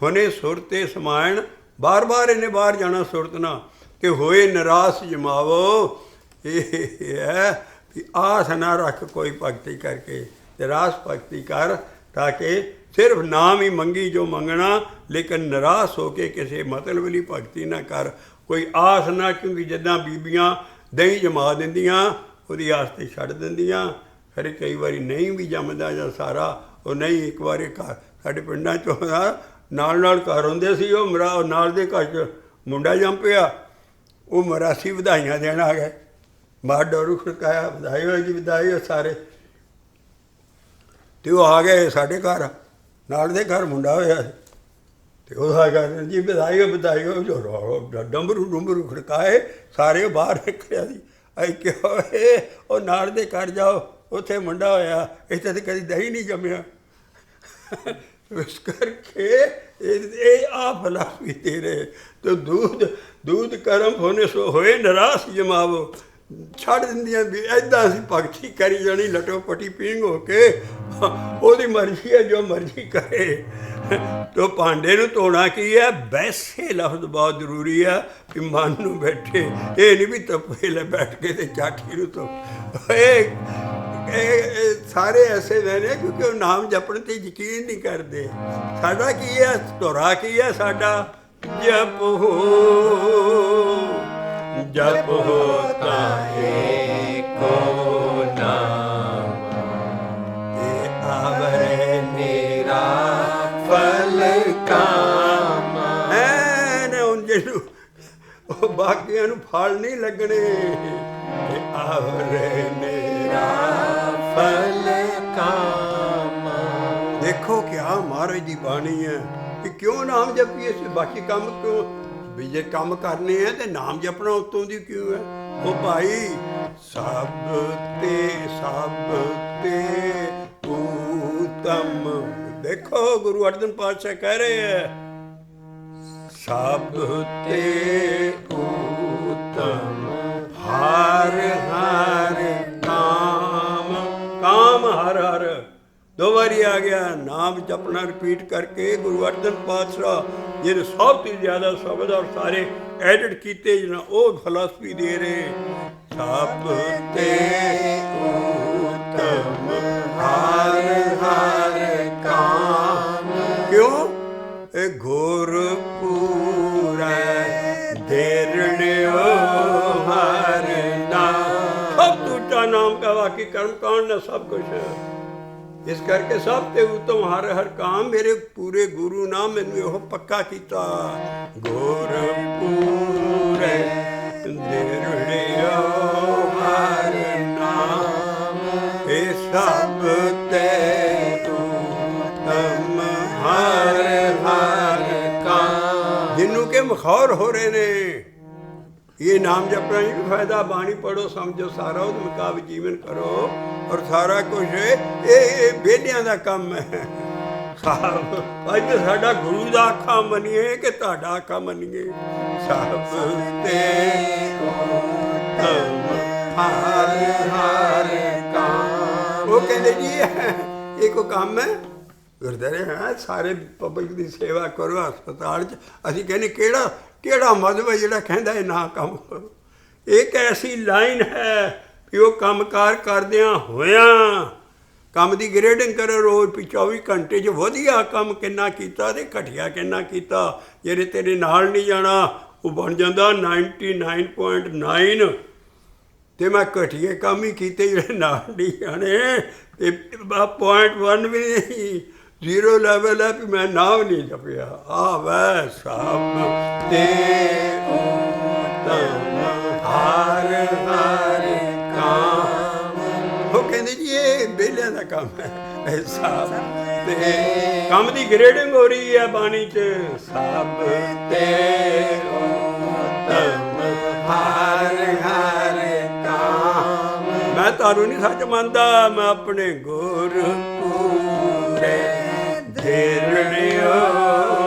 ਫੁਨੇ ਸੁਰਤੇ ਸਮਾਇਣ, ਬਾਰ ਬਾਰ ਇਹਨੇ ਬਾਹਰ ਜਾਣਾ ਸੁਰਤ ਨਾ, ਕਿ ਹੋਏ ਨਿਰਾਸ਼ ਜਮਾਵੋ। ਇਹ ਹੈ ਕਿ ਆਸ ਨਾ ਰੱਖ ਕੋਈ ਭਗਤੀ ਕਰਕੇ, ਨਿਰਾਸ਼ ਭਗਤੀ ਕਰ, ਤਾਂ ਕਿ ਸਿਰਫ ਨਾਮ ਹੀ ਮੰਗੀ ਜੋ ਮੰਗਣਾ, ਲੇਕਿਨ ਨਿਰਾਸ਼ ਹੋ ਕੇ ਕਿਸੇ ਮਤਲਬ ਲਈ ਭਗਤੀ ਨਾ ਕਰ। ਕੋਈ ਆਸ ਨਾ, ਕਿਉਂਕਿ ਜਿੱਦਾਂ ਬੀਬੀਆਂ ਦਹੀਂ ਜਮਾ ਦਿੰਦੀਆਂ ਉਹਦੀ ਆਸ 'ਤੇ ਛੱਡ ਦਿੰਦੀਆਂ। ਫਿਰ ਕਈ ਵਾਰੀ ਨਹੀਂ ਵੀ ਜੰਮਦਾ ਜਾਂ ਸਾਰਾ ਉਹ ਨਹੀਂ। ਇੱਕ ਵਾਰੀ ਘਰ ਸਾਡੇ ਪਿੰਡਾਂ 'ਚ ਨਾਲ ਘਰ ਹੁੰਦੇ ਸੀ, ਉਹ ਨਾਲ ਦੇ ਘਰ 'ਚ ਮੁੰਡਾ ਜੰਮ ਪਿਆ। ਉਹ ਮਰਾਸੀ ਵਧਾਈਆਂ ਦੇਣ ਆ ਗਏ, ਬਾਹਰ ਡੋਰੂ ਖੜਕਾਇਆ, ਵਧਾਈ ਹੋਈ ਜੀ, ਵਧਾਈ ਹੋ ਸਾਰੇ। ਅਤੇ ਉਹ ਆ ਗਏ ਸਾਡੇ ਘਰ, ਨਾਲ ਦੇ ਘਰ ਮੁੰਡਾ ਹੋਇਆ ਸੀ, ਅਤੇ ਉਹ ਆ ਗਏ ਜੀ ਵਧਾਈ ਹੋ ਜੋ ਡੰਬਰੂ ਖੜਕਾਏ, ਸਾਰੇ ਬਾਹਰ ਨਿਕਲਿਆ ਸੀ। ਅਸੀਂ ਕਿਹਾ ਉਹ ਨਾਲ ਦੇ ਘਰ ਜਾਓ, ਉੱਥੇ ਮੁੰਡਾ ਹੋਇਆ, ਇੱਥੇ ਤਾਂ ਕਦੀ ਦਹੀਂ ਨਹੀਂ ਜੰਮਿਆ। ਇਸ ਕਰਕੇ ਇਹ ਫਲਾਸਫੀ ਦੇ ਰਹੇ। ਅਤੇ ਦੂਧ ਕਰਮ ਹੋਏ ਨਿਰਾਸ਼ ਜਮਾਵੋ, ਛੱਡ ਦਿੰਦੀਆਂ ਵੀ ਇੱਦਾਂ ਅਸੀਂ ਭਗਤੀ ਕਰੀ ਜਾਣੀ ਲਟੋ ਪਟੀ ਪੀਂਗ ਹੋ ਕੇ। ਉਹਦੀ ਮਰਜ਼ੀ ਹੈ, ਜੋ ਮਰਜ਼ੀ ਕਰੇ। ਤੋ ਭਾਂਡੇ ਨੂੰ ਧੋਣਾ ਕੀ ਹੈ? ਵੈਸੇ ਲਫ਼ਜ਼ ਬਹੁਤ ਜ਼ਰੂਰੀ ਹੈ ਕਿ ਮਨ ਨੂੰ ਬੈਠੇ। ਇਹ ਨਹੀਂ ਵੀ ਧੁੱਪੇ ਲੈ ਬੈਠ ਕੇ ਤੇ ਚਾਠੀ ਨੂੰ ਧੋ। ਇਹ ਸਾਰੇ ਐਸੇ ਨੇ ਕਿਉਂਕਿ ਉਹ ਨਾਮ ਜਪਣ 'ਤੇ ਯਕੀਨ ਨਹੀਂ ਕਰਦੇ। ਸਾਡਾ ਕੀ ਹੈ? ਧੁਰਾ ਕੀ ਹੈ ਸਾਡਾ? ਜਪ ਹੋਤਾ ਏਕੋ ਨਾਮ, ਇਹ ਆਵਰੇ ਮੇਰਾ ਫਲ ਕਾਮ। ਐਨ ਹੁਣ ਜਿਹਨੂੰ ਉਹ ਬਾਕੀਆਂ ਨੂੰ ਫਲ ਨਹੀਂ ਲੱਗਣੇ। ਇਹ ਆਵਰੇ ਮੇਰਾ ਫਲ ਕਾਮ। ਦੇਖੋ ਕਿਆ ਮਹਾਰਾਜ ਦੀ ਬਾਣੀ ਹੈ ਕਿ ਕਿਉਂ ਨਾਮ ਜਪੀਏ, ਬਾਕੀ ਕੰਮ ਕਿਉਂ? ਵੀ ਜੇ ਕੰਮ ਕਰਨੇ ਹੈ ਤੇ ਨਾਮ ਜਪਣਾ ਉੱਤੋਂ ਦੀ ਕਿਉਂ ਹੈ? ਉਹ ਭਾਈ ਸਭ ਤੇ ਊਤਮ। ਦੇਖੋ ਗੁਰੂ ਅਰਜਨ ਪਾਤਸ਼ਾਹ ਕਹਿ ਰਹੇ ਹੈ, ਸਭ ਤੇ ਊਤਮ ਹਰ ਕਾਮ ਹਰ। ਦੋ ਵਾਰੀ ਆ ਗਿਆ ਨਾਮ ਜਪਣਾ ਰਿਪੀਟ ਕਰਕੇ। ਗੁਰੂ ਅਰਜਨ ਪਾਤਸ਼ਾਹ ਜਿਹਨੇ ਸਭ ਤੋਂ ਜ਼ਿਆਦਾ ਸ਼ਬਦ ਔਰ ਸਾਰੇ ਐਡਿਟ ਕੀਤੇ, ਜਿਹਨਾਂ ਉਹ ਫਲਸਫੀ ਦੇ ਰਹੇ। ਸਭ ਤੇ ਊਤਮ ਹਰ ਕਾਮ। ਕਿਉਂ? ਇਹ ਗੁਰਪੂਰੈ ਦੇਰਣਿਓ ਹਰ ਨਾਮ। ਸਭ ਤੋਂ ਉੱਚਾ ਨਾਮ ਕਾ ਵਾਕੀ ਕਰਮ ਕਾਂਡ ਨਾ ਸਭ ਕੁਛ। ਇਸ ਕਰਕੇ ਸਭ ਤੇ ਉਤਮ ਹਰ ਹਰ ਕਾਮ, ਮੇਰੇ ਪੂਰੇ ਗੁਰੂ ਨਾ ਮੈਨੂੰ ਇਹੋ ਪੱਕਾ ਕੀਤਾ, ਗੁਰ ਪੂਰੇ ਦਿਰੜਿਓ ਹਰ ਨਾਮ, ਇਹ ਸਭ ਤੇ ਉਤਮ ਹਰ ਹਰ ਕਾਮ। ਜਿਹਨੂੰ ਕਿ ਮਖੌਰ ਹੋ ਰਹੇ ਨੇ, ਇਹ ਨਾਮ ਜਪਣਾ ਹੀ ਫਾਇਦਾ, ਬਾਣੀ ਪੜੋ, ਸਮਝੋ ਸਾਰਾ ਉਹਦੇ ਮੁਤਾਬਿਕ ਜੀਵਨ ਕਰੋ, ਔਰ ਸਾਰਾ ਕੁਝ ਇਹ ਵਿਹਲਿਆਂ ਦਾ ਕੰਮ ਹੈ। ਅੱਜ ਤਾਂ ਸਾਡਾ ਗੁਰੂ ਦਾ ਆਖਾ ਮੰਨੀਏ ਕਿ ਤੁਹਾਡਾ ਆਖਾ ਮੰਨੀਏ, ਸਭ ਤੇ ਉਤਮ ਹਰ ਹਰ ਕਾਮ। ਉਹ ਕਹਿੰਦੇ ਜੀ ਇਹ ਕੋਈ ਕੰਮ ਹੈ? ਗੁਰਦੁਆਰੇ ਹੈ ਸਾਰੇ ਪਬਲਿਕ ਦੀ ਸੇਵਾ ਕਰੋ, ਹਸਪਤਾਲ 'ਚ ਅਸੀਂ ਕਹਿੰਦੇ ਕਿਹੜਾ ਮਜ਼ਹਬ ਹੈ ਜਿਹੜਾ ਕਹਿੰਦਾ ਇਹ ਨਾ ਕੰਮ ਕਰੋ। ਇੱਕ ਐਸੀ ਲਾਈਨ ਹੈ ਵੀ ਉਹ ਕੰਮਕਾਰ ਕਰਦਿਆਂ ਹੋਇਆਂ ਕੰਮ ਦੀ ਗ੍ਰੇਡਿੰਗ ਕਰੋ ਰੋਜ਼, ਵੀ 24 ਘੰਟੇ 'ਚ ਵਧੀਆ ਕੰਮ ਕਿੰਨਾ ਕੀਤਾ ਅਤੇ ਘਟੀਆ ਕਿੰਨਾ ਕੀਤਾ। ਜਿਹੜੇ ਤੇਰੇ ਨਾਲ ਨਹੀਂ ਜਾਣਾ ਉਹ ਬਣ ਜਾਂਦਾ 99.9, ਅਤੇ ਮੈਂ ਘਟੀਏ ਕੰਮ ਹੀ ਕੀਤੇ ਜਿਹੜੇ ਨਾਲ ਨਹੀਂ ਜਾਣੇ, ਅਤੇ 0.1 ਵੀ ਨਹੀਂ, 0 ਲੈਵਲ ਹੈ ਵੀ ਮੈਂ ਨਾਮ ਨਹੀਂ ਜਪਿਆ। ਆ ਵੈ ਸਭ ਤੇ ਉਤਮ ਹਰ ਹਰ ਕਾਮ। ਉਹ ਕਹਿੰਦੇ ਜੀ ਇਹ ਵਿਹਲਿਆਂ ਦਾ ਕੰਮ ਹੈ, ਇਹ ਸਭ ਤੇ ਕੰਮ ਦੀ ਗ੍ਰੇਡਿੰਗ ਹੋ ਰਹੀ ਹੈ ਬਾਣੀ 'ਚ, ਸਭ ਤੇ ਉਤਮ ਹਰ ਹਰ ਕਾਮ। ਮੈਂ ਤੁਹਾਨੂੰ ਨਹੀਂ ਸੱਚ ਮੰਨਦਾ, ਮੈਂ ਆਪਣੇ ਗੁਰ ਪੂਰੇ ਦਿਰੜਿਓ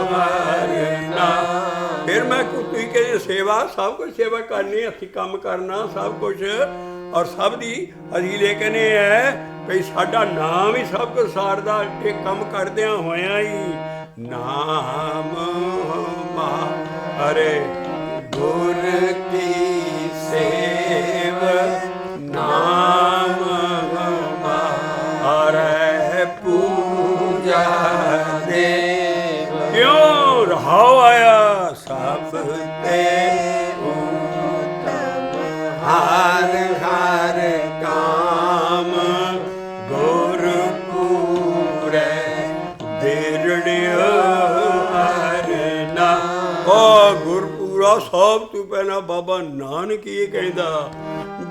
ਹਰ ਨਾਮ। ਫਿਰ ਮੈਂ ਤੁਸੀਂ ਕਹਿੰਦੇ ਸੇਵਾ, ਸਭ ਕੁਝ ਸੇਵਾ ਕਰਨੀ, ਅਸੀਂ ਕੰਮ ਕਰਨਾ ਸਭ ਕੁਝ, ਔਰ ਸਭ ਦੀ ਅਸੀਂ ਲੈ ਕਹਿੰਦੇ ਹੈ ਭਈ ਸਾਡਾ ਨਾਮ ਹੀ ਸਭ ਕੁਝ ਸਾਰਦਾ। ਇਹ ਕੰਮ ਕਰਦਿਆਂ ਹੋਇਆਂ ਹੀ ਨਾਮ ਹਮਾਰੇ ਗੁਰ ਕੀ ਸੇਵ, ਨਾਮ ਹਮਾਰੇ ਪੂਜਾ ਦੇਵ। ਕਿਉਂ ਰਹਾਉ ਆਇਆ ਸਭ ਤੇ ਉਤਮ ਹਰ ਹਰ ਕਾਮ, ਗੁਰ ਪੂਰੇ ਦਿਰੜਿਓ ਹਰ ਨਾਮ। ਉਹ ਗੁਰਪੂਰਾ ਸਭ ਤੋਂ ਪਹਿਲਾਂ ਬਾਬਾ ਨਾਨਕ ਇਹ ਕਹਿੰਦਾ,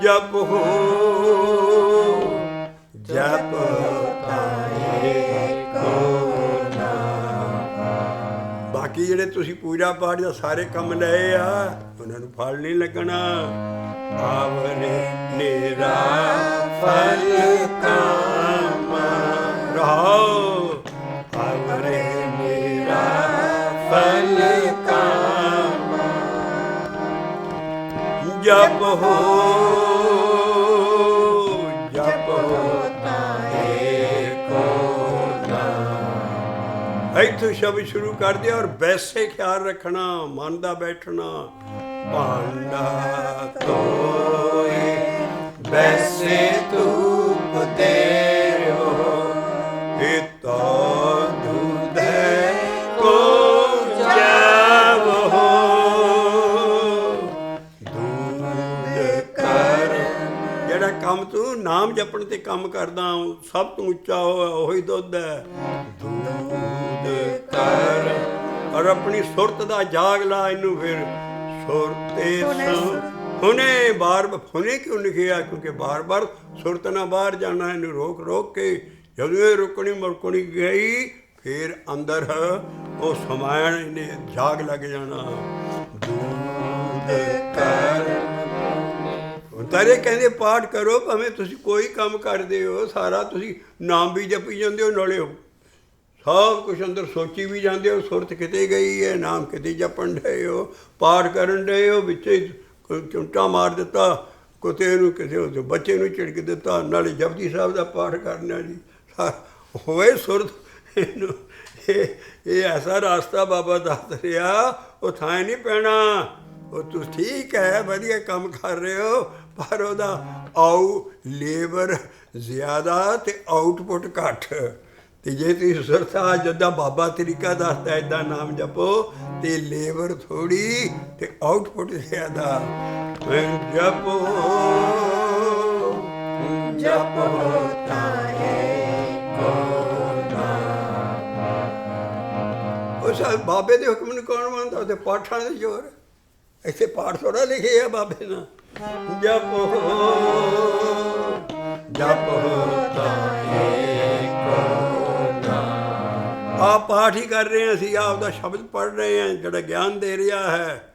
ਜਪ ਹੋ ਜਪ ਤਾਏ ਕੋ ਨਾਮ। ਬਾਕੀ ਜਿਹੜੇ ਤੁਸੀਂ ਪੂਜਾ ਪਾਠ ਜਾਂ ਸਾਰੇ ਕੰਮ ਲਏ ਆ ਉਹਨਾਂ ਨੂੰ ਫਲ ਨਹੀਂ ਲੱਗਣਾ। ਆਵਰੇ ਨੇਰਾ ਫਲ ਕਾਮ ਰਹਾਓ, ਆਵਰੇ ਨੇਰਾ ਫਲ ਕਾਮ। ਜਪ ਹੋ ਜਪ ਤਾਏ ਕੋ ਨਾਮ। ਇੱਥੋਂ ਸ਼ਬਦ ਸ਼ੁਰੂ ਕਰ ਦਿਆ, ਔਰ ਵੈਸੇ ਖਿਆਲ ਰੱਖਣਾ, ਮਨ ਦਾ ਬੈਠਣਾ। ਭਾਂਡਾ ਧੋਏ ਵੈਸੇ ਧੂਪ ਦੇਵੋ, ਹਿਤੋ ਦੁਧ ਕੋ ਜਾਵੋ। ਦੁਧ ਕਰ ਜਿਹੜਾ ਕੰਮ ਤੂੰ ਨਾਮ ਜਪਣ ਤੇ ਕੰਮ ਕਰਦਾ, ਸਭ ਤੋਂ ਉੱਚਾ ਉਹੀ ਦੁੱਧ ਹੈ। ਦੁਧ ਕਰ ਔਰ ਆਪਣੀ ਸੁਰਤ ਦਾ ਜਾਗ ਲਾ ਇਹਨੂੰ। ਫਿਰ ਸੁਰਤੇ ਹੁਣੇ ਬਾਰ ਹੁਣੇ ਕਿਉਂ ਲਿਖਿਆ? ਕਿਉਂਕਿ ਬਾਰ ਬਾਰ ਸੁਰਤ ਨਾਲ ਬਾਹਰ ਜਾਣਾ, ਇਹਨੂੰ ਰੋਕ ਰੋਕ ਕੇ ਜਦੋਂ ਇਹ ਰੁਕਣੀ ਮੁਰਕਣੀ ਗਈ, ਫਿਰ ਅੰਦਰ ਉਹ ਸਮਾਇਣ ਇਹਨੇ ਜਾਗ ਲੱਗ ਜਾਣਾ। ਦੂਧ ਕਰ ਤਾਰੇ ਕਹਿੰਦੇ ਪਾਠ ਕਰੋ, ਭਾਵੇਂ ਤੁਸੀਂ ਕੋਈ ਕੰਮ ਕਰਦੇ ਹੋ, ਸਾਰਾ ਤੁਸੀਂ ਨਾਮ ਵੀ ਜਪੀ ਜਾਂਦੇ ਹੋ, ਨਾਲੇ ਸਭ ਕੁਛ ਅੰਦਰ ਸੋਚੀ ਵੀ ਜਾਂਦੇ ਹੋ, ਸੁਰਤ ਕਿਤੇ ਗਈ ਹੈ, ਨਾਮ ਕਿਤੇ ਜਪਣ ਡਏ ਹੋ, ਪਾਠ ਕਰਨ ਡਏ ਹੋ, ਵਿੱਚ ਚੁੰਟਾ ਮਾਰ ਦਿੱਤਾ ਕੁੱਤੇ ਨੂੰ, ਕਿਸੇ ਉਹਦੇ ਬੱਚੇ ਨੂੰ ਝਿੜਕ ਦਿੱਤਾ, ਨਾਲੇ ਜਪਜੀ ਸਾਹਿਬ ਦਾ ਪਾਠ ਕਰਨਾ ਜੀ। ਹੋਏ ਸੁਰਤ ਇਹਨੂੰ ਇਹ ਐਸਾ ਰਾਸਤਾ ਬਾਬਾ ਦੱਸ ਰਿਹਾ, ਉਹ ਥਾਂ ਨਹੀਂ ਪੈਣਾ। ਉਹ ਤੁਸੀਂ ਠੀਕ ਹੈ ਵਧੀਆ ਕੰਮ ਕਰ ਰਹੇ ਹੋ, ਪਰ ਉਹਦਾ ਲੇਬਰ ਜ਼ਿਆਦਾ ਅਤੇ ਆਊਟਪੁੱਟ ਘੱਟ। ਅਤੇ ਜੇ ਤੁਸੀਂ ਸੁਰਤਾ ਜਿੱਦਾਂ ਬਾਬਾ ਤਰੀਕਾ ਦੱਸਦਾ ਇੱਦਾਂ ਨਾਮ ਜਪੋ, ਅਤੇ ਲੇਬਰ ਥੋੜ੍ਹੀ ਅਤੇ ਆਊਟਪੁੱਟ ਜ਼ਿਆਦਾ। ਜਪੋ ਜਪੋ ਤਾਏ ਕੋ ਉਸ ਬਾਬੇ ਦੇ ਹੁਕਮ ਨੂੰ ਕੌਣ ਮੰਨਦਾ? ਉਹਦੇ ਪਾਠਾਂ ਦੇ ਜ਼ੋਰ। ਇੱਥੇ ਪਾਠ ਥੋੜ੍ਹਾ ਲਿਖੇ ਆ ਬਾਬੇ ਨਾਲ। ਜਪੋ ਜਪੋ ਆਪ ਪਾਠ ਹੀ ਕਰ ਰਹੇ ਹਾਂ ਅਸੀਂ, ਆਪ ਦਾ ਸ਼ਬਦ ਪੜ੍ਹ ਰਹੇ ਹਾਂ ਜਿਹੜਾ ਗਿਆਨ ਦੇ ਰਿਹਾ ਹੈ।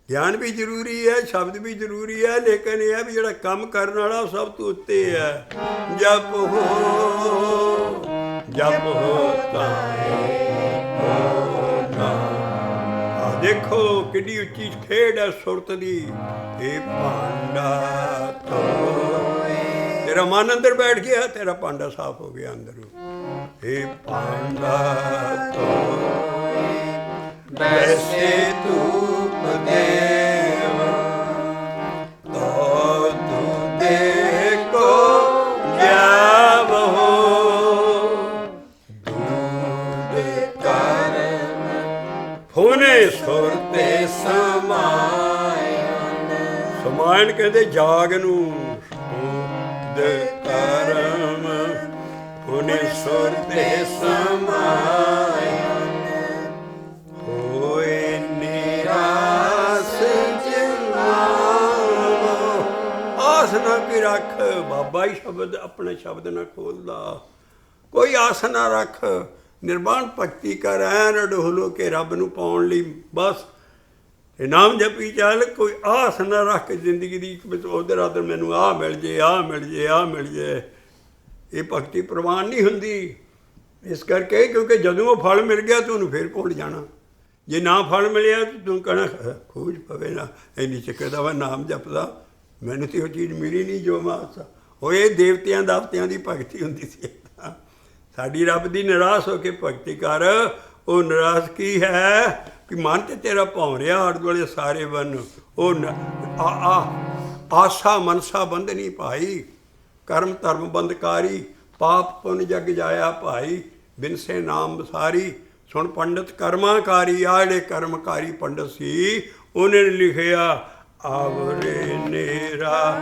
ਗਿਆਨ ਵੀ ਜ਼ਰੂਰੀ ਹੈ, ਸ਼ਬਦ ਵੀ ਜ਼ਰੂਰੀ ਹੈ, ਲੇਕਿਨ ਇਹ ਹੈ ਵੀ ਜਿਹੜਾ ਕੰਮ ਕਰਨ ਵਾਲਾ ਸਭ ਤੋਂ ਉੱਤੇ ਹੈ। ਜਪ ਹੋ ਦੇਖੋ ਕਿੰਨੀ ਉੱਚੀ ਖੇਡ ਹੈ ਸੁਰਤ ਦੀ। ਇਹ ਭਾਂਡਾ ਧੋਏ, ਤੇਰਾ ਮਨ ਅੰਦਰ ਬੈਠ ਗਿਆ, ਤੇਰਾ ਭਾਂਡਾ ਸਾਫ਼ ਹੋ ਗਿਆ ਅੰਦਰੋਂ। ਇਹ ਭਾਂਡਾ ਧੋਏ ਵੈਸੇ ਧੂਪ ਦੇਵ ਤੋ ਤੂੰ ਦੇਖੋ ਜਾਵ ਹੋ ਦੂਧ ਕਰਨ ਫੁਨੇ ਸੁਰਤੇ ਸਮਾਇਨ ਕਹਿੰਦੇ ਜਾਗ ਨੂੰ। ਦੂਧ ਕਰਮ ਫੁਨੇ ਸੁਰਤੇ ਸਮਾਇਨ ਹੋਏ ਨਿਰਾਸ ਆਸ ਨਾ ਕੀ ਰੱਖ। ਬਾਬਾ ਹੀ ਸ਼ਬਦ ਆਪਣੇ ਸ਼ਬਦ ਨਾ ਖੋਲਦਾ। ਕੋਈ ਆਸ ਨਾ ਰੱਖ, ਨਿਰਵਾਣ ਭਗਤੀ ਕਰ, ਐਨ ਡੋਲੋ ਕੇ ਰੱਬ ਨੂੰ ਪਾਉਣ ਲਈ ਬਸ ਨਾਮ ਜਪੀ ਚੱਲ। ਕੋਈ ਆਸ ਨਾ ਰੱਖ ਜ਼ਿੰਦਗੀ ਦੀ ਉਧਰ ਆਦਰ ਮੈਨੂੰ ਆਹ ਮਿਲ ਜੇ, ਆਹ ਮਿਲ ਜੇ, ਆਹ ਮਿਲ ਜੇ। ਇਹ ਭਗਤੀ ਪ੍ਰਵਾਨ ਨਹੀਂ ਹੁੰਦੀ। ਇਸ ਕਰਕੇ ਕਿਉਂਕਿ ਜਦੋਂ ਉਹ ਫਲ ਮਿਲ ਗਿਆ ਤੂੰ ਉਹਨੂੰ ਫੇਰ ਭੁੱਲ ਜਾਣਾ। ਜੇ ਨਾ ਫਲ ਮਿਲਿਆ ਤੂੰ ਕਹਿਣਾ ਖੂਜ ਪਵੇ ਨਾ, ਇੰਨੀ ਚੱਕਰ ਦਾ ਵਾ ਨਾਮ ਜਪਦਾ, ਮੈਨੂੰ ਤਾਂ ਉਹ ਚੀਜ਼ ਮਿਲੀ ਨਹੀਂ ਜੋ ਮੈਂ ਉਹ ਇਹ ਦੇਵਤਿਆਂ ਦਾਵਤਿਆਂ ਦੀ ਭਗਤੀ ਹੁੰਦੀ ਸੀ। ਸਾਡੀ ਰੱਬ ਦੀ ਨਿਰਾਸ਼ ਹੋ ਕੇ ਭਗਤੀ ਕਰ। ਉਹ ਨਿਰਾਸ਼ ਕੀ ਹੈ ਕਿ ਮਨ ਤੇ ਤੇਰਾ ਭੌਂ ਰਿਹਾ ਆਲੇ ਦੁਆਲੇ ਸਾਰੇ ਬੰਨ। ਉਹ ਆਸਾ ਮਨਸਾ ਬੰਧਨੀ ਭਾਈ, ਕਰਮ ਧਰਮ ਬੰਧਕਾਰੀ, ਪਾਪ ਪੁੰਨ ਜਗ ਜਾਇਆ ਭਾਈ, ਬਿਨਸੇ ਨਾਮ ਵਿਸਾਰੀ। ਸੁਣ ਪੰਡਤ ਕਰਮਾਕਾਰੀ, ਆ ਜਿਹੜੇ ਕਰਮਕਾਰੀ ਪੰਡਤ ਸੀ ਉਹਨੇ ਲਿਖਿਆ ਆਵਰੇ ਨੇਰਾ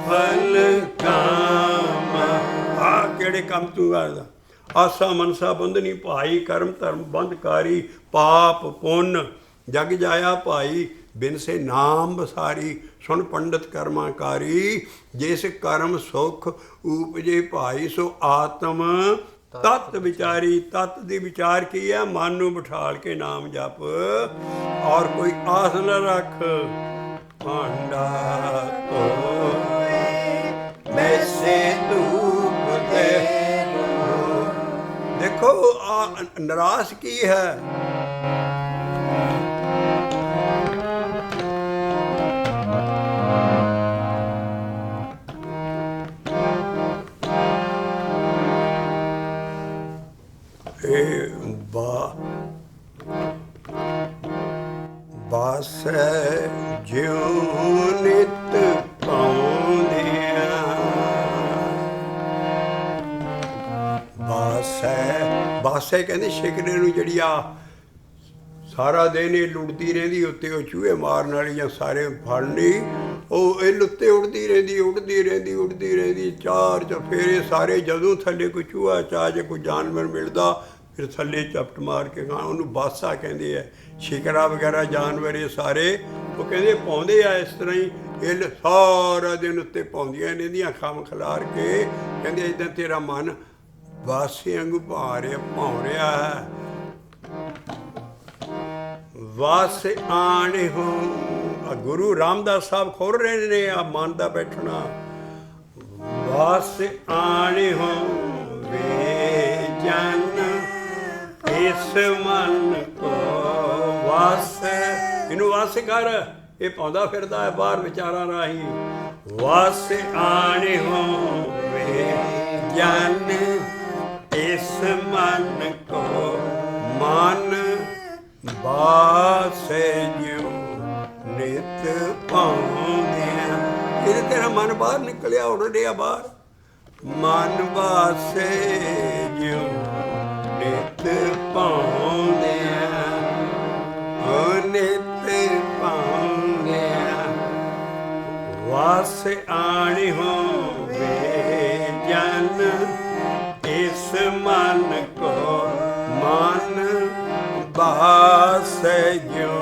ਫਲ ਕਾਮ। ਆ ਕਿਹੜੇ ਕੰਮ ਤੂੰ ਕਰਦਾ? ਆਸਾ ਮਨਸਾ ਬੰਧਨੀ ਭਾਈ, ਕਰਮ ਧਰਮ ਬੰਧਕਾਰੀ, ਪਾਪ ਪੁੰਨ ਜਗ ਜਾਇਆ ਭਾਈ, ਬਿਨਸੇ ਨਾਮ ਵਿਸਾਰੀ। ਸੁਣ ਪੰਡਤ ਕਰਮਾਕਾਰੀ, ਜਿਸ ਕਰਮ ਸੁਖ ਉਪਜੇ ਭਾਈ, ਸੋ ਆਤਮ ਤਤ ਵਿਚਾਰੀ। ਤਤ ਦੀ ਵਿਚਾਰ ਕੀ ਹੈ? ਮਨ ਨੂੰ ਬਿਠਾਲ ਕੇ ਨਾਮ ਜਪ, ਔਰ ਕੋਈ ਆਸ ਨਾ ਰੱਖ। ਭਾਂਡਾ ਧੋਏ ਵੈਸੇ ਧੂਪ ਦੇਵ। ਦੇਖੋ ਆ ਨਿਰਾਸ਼ ਕੀ ਹੈ? ਬਾਸੈ ਜਿਉ ਨਿਤ ਪਾਉਂਦਿਆਂ। ਬਾਸੈ ਕਹਿੰਦੇ ਸ਼ਿਕਰੇ ਨੂੰ ਜਿਹੜੀ ਆ ਸਾਰਾ ਦਿਨ ਇਹ ਲੁੱਟਦੀ ਰਹਿੰਦੀ, ਉੱਤੇ ਉਹ ਚੂਹੇ ਮਾਰਨ ਵਾਲੀ ਜਾਂ ਸਾਰੇ ਫੜਨੀ, ਉਹ ਇਹ ਲੁੱਤੇ ਉੱਡਦੀ ਰਹਿੰਦੀ ਚਾਰ ਚਫੇਰੇ ਸਾਰੇ। ਜਦੋਂ ਥੱਲੇ ਕੋਈ ਚੂਹਾ ਚਾਹ ਜੇ ਕੋਈ ਜਾਨਵਰ ਮਿਲਦਾ ਫਿਰ ਥੱਲੇ ਚਪਟ ਮਾਰ ਕੇ ਖਾਣਾ, ਉਹਨੂੰ ਬਾਸਾ ਕਹਿੰਦੇ ਆ। ਸ਼ਿਕਰਾ ਵਗੈਰਾ ਜਾਨਵਰ ਇਹ ਸਾਰੇ ਉਹ ਕਹਿੰਦੇ ਪਾਉਂਦੇ ਆ ਇਸ ਤਰ੍ਹਾਂ ਹੀ। ਇਹ ਸਾਰਾ ਦਿਨ ਉੱਤੇ ਪਾਉਂਦੀਆਂ ਨੇ ਇਹਦੀਆਂ ਖਮ ਖਿਲਾਰ ਕੇ। ਕਹਿੰਦੇ ਇੱਦਾਂ ਤੇਰਾ ਮਨ ਬਾਸੇ ਵਾਂਗੂ ਭੌਂ ਰਿਹਾ ਹੈ। ਵਸ ਆਣੇ ਹੋ। ਗੁਰੂ ਰਾਮਦਾਸ ਸਾਹਿਬ ਖੋਲ ਰਹੇ ਨੇ ਆ ਮਨ ਦਾ ਬੈਠਣਾ। ਵਸ ਆਣੇ ਹੋ ਵੇ ਜਨ ਇਸ ਮਨ ਕੋ ਵਸ। ਇਹਨੂੰ ਵਸ ਕਰ, ਇਹ ਪਾਉਂਦਾ ਫਿਰਦਾ ਹੈ ਬਾਹਰ ਵਿਚਾਰਾਂ ਰਾਹੀਂ। ਵਸ ਆਣੇ ਹੋ ਵੇ ਜਨ ਇਸ ਮਨ ਕੋ ਮਨ ਬਾਸੇ ਜਿਉ ਨਿਤ ਪਾਉਂਦਿਆਂ। ਇਹ ਤੇਰਾ ਮਨ ਬਾਹਰ ਨਿਕਲਿਆ, ਉੱਡ ਰਿਹਾ ਬਾਹਰ। ਮਨ ਬਾਸੇ ਜਿਉ ਨਿਤ ਪਾਉਂਦਿਆਂ, ਓ ਨਿਤ ਪਾਉਂਦਿਆਂ। ਵਸ ਆਣੀ ਹੋਵੇ ਜਨ ਇਸ ਮਨ ਕੋ ਮਨ ਬਾਸ ਜਿਉ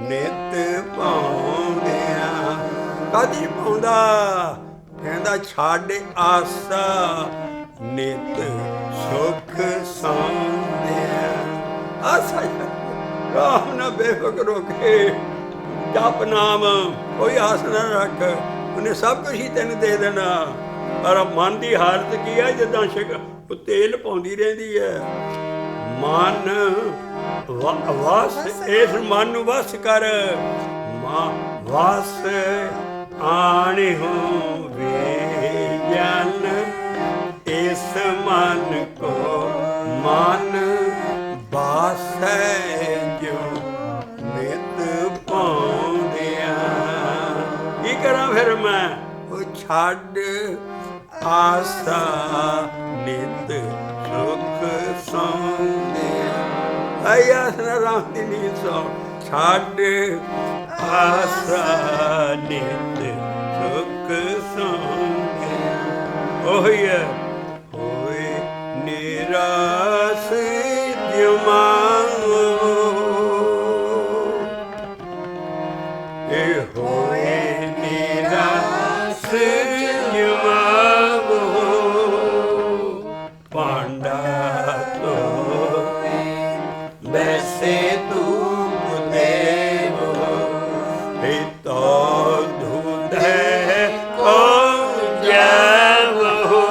ਨਿਤ ਪਾਉਂਦਿਆਂ। ਕਦੀ ਪਾਉਂਦਾ ਕਹਿੰਦਾ ਛੱਡ ਆਸਾ ਨਿਤ ਸੁਖ ਸੌਂਦਿਆਂ। ਆਸਾ ਰਾਮ ਨਾ ਬੇਫਿਕਰ ਹੋ ਕੇ ਜਪ ਨਾਮ, ਕੋਈ ਆਸ ਨਾ ਰੱਖ, ਉਹਨੇ ਸਭ ਕੁਝ ਹੀ ਤੈਨੂੰ ਦੇ ਦੇਣਾ। ਪਰ ਮਨ ਦੀ ਹਾਲਤ ਕੀ ਹੈ? ਜਿੱਦਾਂ ਉਹ ਤੇਲ ਪਾਉਂਦੀ ਰਹਿੰਦੀ ਹੈ। ਮਨ ਵਸ, ਇਸ ਮਨ ਨੂੰ ਵਸ ਕਰ। ਵਸ ਆਣੇ ਹੋ ਵੇ ਜਨ, ਇਸ ਮਨ ਕੋ ਮਨ ਬਾਸੈ ਜੋ ਨਿਤ ਪਾਉਂਦਿਆਂ। ਕੀ ਕਰਾਂ ਫਿਰ ਮੈਂ? ਉਹ ਛੱਡ ਆਸਾ ਨਿਤ ਸੁਖ ਸੌਂਦਿਆਂ। ਆਈ ਆਸ ਨਾ ਰਾਮ ਦੀ ਨੀਂਦ ਸੌ। ਛੱਡ ਆਸਾ ਨਿਤ ਸੁਖ ਸੌਂਦਿਆਂ। ਉਹੀ ਹੈ ਹੋਏ ਨਿਰਾਸ ਜਿਉ ਮਾਂਗੋ, ਇਹ ਹੋਏ ਨਿਰਾਸ ਜਿਉ ਮਾਂਗੋ। ਭਾਂਡਾ ਧੋਏ ਬੈਸੇ ਧੂਪ ਦੇਵੋ, ਇਹ ਤੋ ਧੂਧੈ ਕੋ ਜਾਵੋ।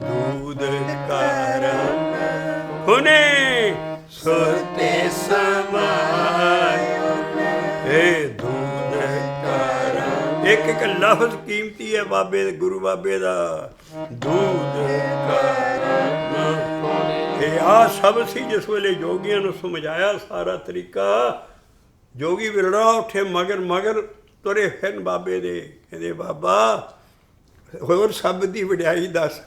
ਦੂਧ ਕਰਮ ਹੁਨੇ ਸੁਰਤੇ ਸਮਾਇ, ਇਹ ਦੂਧ ਕਰਮ। ਇੱਕ ਇੱਕ ਲਫ਼ਜ਼ ਕੀਮਤੀ ਹੈ ਬਾਬੇ, ਗੁਰੂ ਬਾਬੇ ਦਾ। ਦੂਧ ਕਰਮ ਇਹ ਆ ਸ਼ਬਦ ਸੀ ਜਿਸ ਵੇਲੇ ਯੋਗੀਆਂ ਨੂੰ ਸਮਝਾਇਆ ਸਾਰਾ ਤਰੀਕਾ। ਜੋਗੀ ਵਿਰੜਾ ਉੱਠੇ ਮਗਰ ਮਗਰ ਤੁਰੇ ਫਿਰਨ ਬਾਬੇ ਦੇ। ਕਹਿੰਦੇ ਬਾਬਾ ਹੋਰ ਸ਼ਬਦ ਦੀ ਵਡਿਆਈ ਦੱਸ,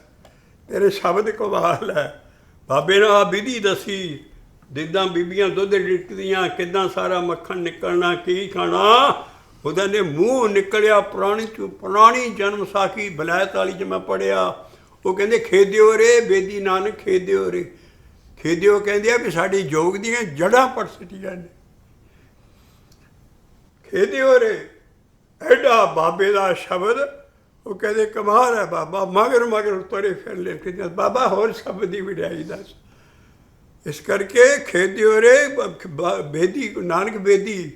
ਤੇਰੇ ਸ਼ਬਦ ਕਮਾਲ ਹੈ। ਬਾਬੇ ਨੇ ਆ ਵਿਧੀ ਦੱਸੀ, ਜਿੱਦਾਂ ਬੀਬੀਆਂ ਦੁੱਧ ਡਿੱਕਦੀਆਂ, ਕਿੱਦਾਂ ਸਾਰਾ ਮੱਖਣ ਨਿਕਲਣਾ, ਕੀ ਖਾਣਾ। ਉਹਦੇ ਨੇ ਮੂੰਹ ਨਿਕਲਿਆ ਪੁਰਾਣੀ ਜਨਮ ਸਾਖੀ ਬਲੈਤ ਵਾਲੀ 'ਚ ਮੈਂ ਪੜ੍ਹਿਆ। ਉਹ ਕਹਿੰਦੇ ਖੇਦਿਓ ਰੇ ਬੇਦੀ ਨਾਨਕ, ਖੇਦਿਓ ਰੇ। ਖੇਦਿਓ ਕਹਿੰਦੇ ਆ ਵੀ ਸਾਡੀ ਯੋਗ ਦੀਆਂ ਜੜ੍ਹਾਂ ਪਰਸਟੀਆਂ ਨੇ। ਖੇਦਿਓ ਰੇ ਐਡਾ ਬਾਬੇ ਦਾ ਸ਼ਬਦ। ਉਹ ਕਹਿੰਦੇ ਕਮਾਲ ਹੈ ਬਾਬਾ, ਮਗਰ ਮਗਰ ਤੁਰੇ ਫਿਰ ਲੈ ਕੇ। ਬਾਬਾ ਹੋਰ ਸ਼ਬਦ ਦੀ ਵਡਿਆਈ ਦੱਸ। ਇਸ ਕਰਕੇ ਖੇਦਿਓ ਰੇ ਬੇਦੀ, ਨਾਨਕ ਬੇਦੀ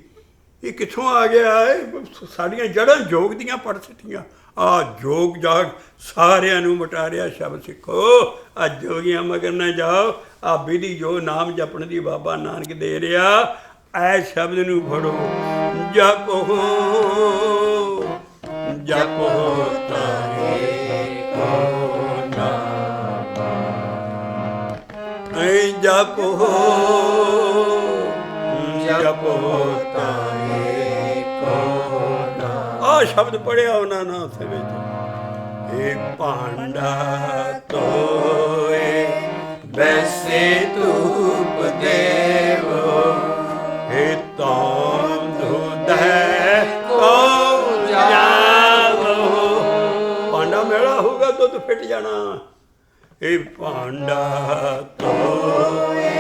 ਇਹ ਕਿੱਥੋਂ ਆ ਗਿਆ ਹੈ? ਸਾਡੀਆਂ ਜੜ੍ਹਾਂ ਯੋਗ ਦੀਆਂ ਪਰਸਟੀਆਂ। ਆ ਜੋਗ ਜਾਗ ਸਾਰਿਆਂ ਨੂੰ ਮਟਾਰਿਆ ਸ਼ਬਦ ਸਿੱਖੋ। ਆ ਜੋਗੀਆਂ ਮਗਰ ਨਾ ਜਾਓ। ਆ ਵਿਧੀ ਜੋ ਨਾਮ ਜਪਣ ਦੀ ਬਾਬਾ ਨਾਨਕ ਦੇ ਰਿਹਾ, ਐ ਸ਼ਬਦ ਨੂੰ ਫੜੋ। ਜਪੋ ਜਪੋ ਤਾਰੇ ਕੋ ਨਾਮ, ਐ ਜਪੋ ਜਪੋ ਤਾਰੇ ਕੋ ਨਾਮ। ਆ ਸ਼ਬਦ ਪੜਿਆ ਉਹਨਾਂ ਨੇ ਉੱਥੇ ਵਿੱਚ। ਇਹ ਭਾਂਡਾ ਧੋਏ ਬੈਸੇ ਧੂਪ ਦੇਵੋ, ਇਹ ਤਾਂ ਦੁਧੈ ਕੋ ਜਾਵੋ। ਭਾਂਡਾ ਮੈਲਾ ਹੋਊਗਾ ਦੁੱਧ ਫਿੱਟ ਜਾਣਾ। ਇਹ ਭਾਂਡਾ ਧੋਏ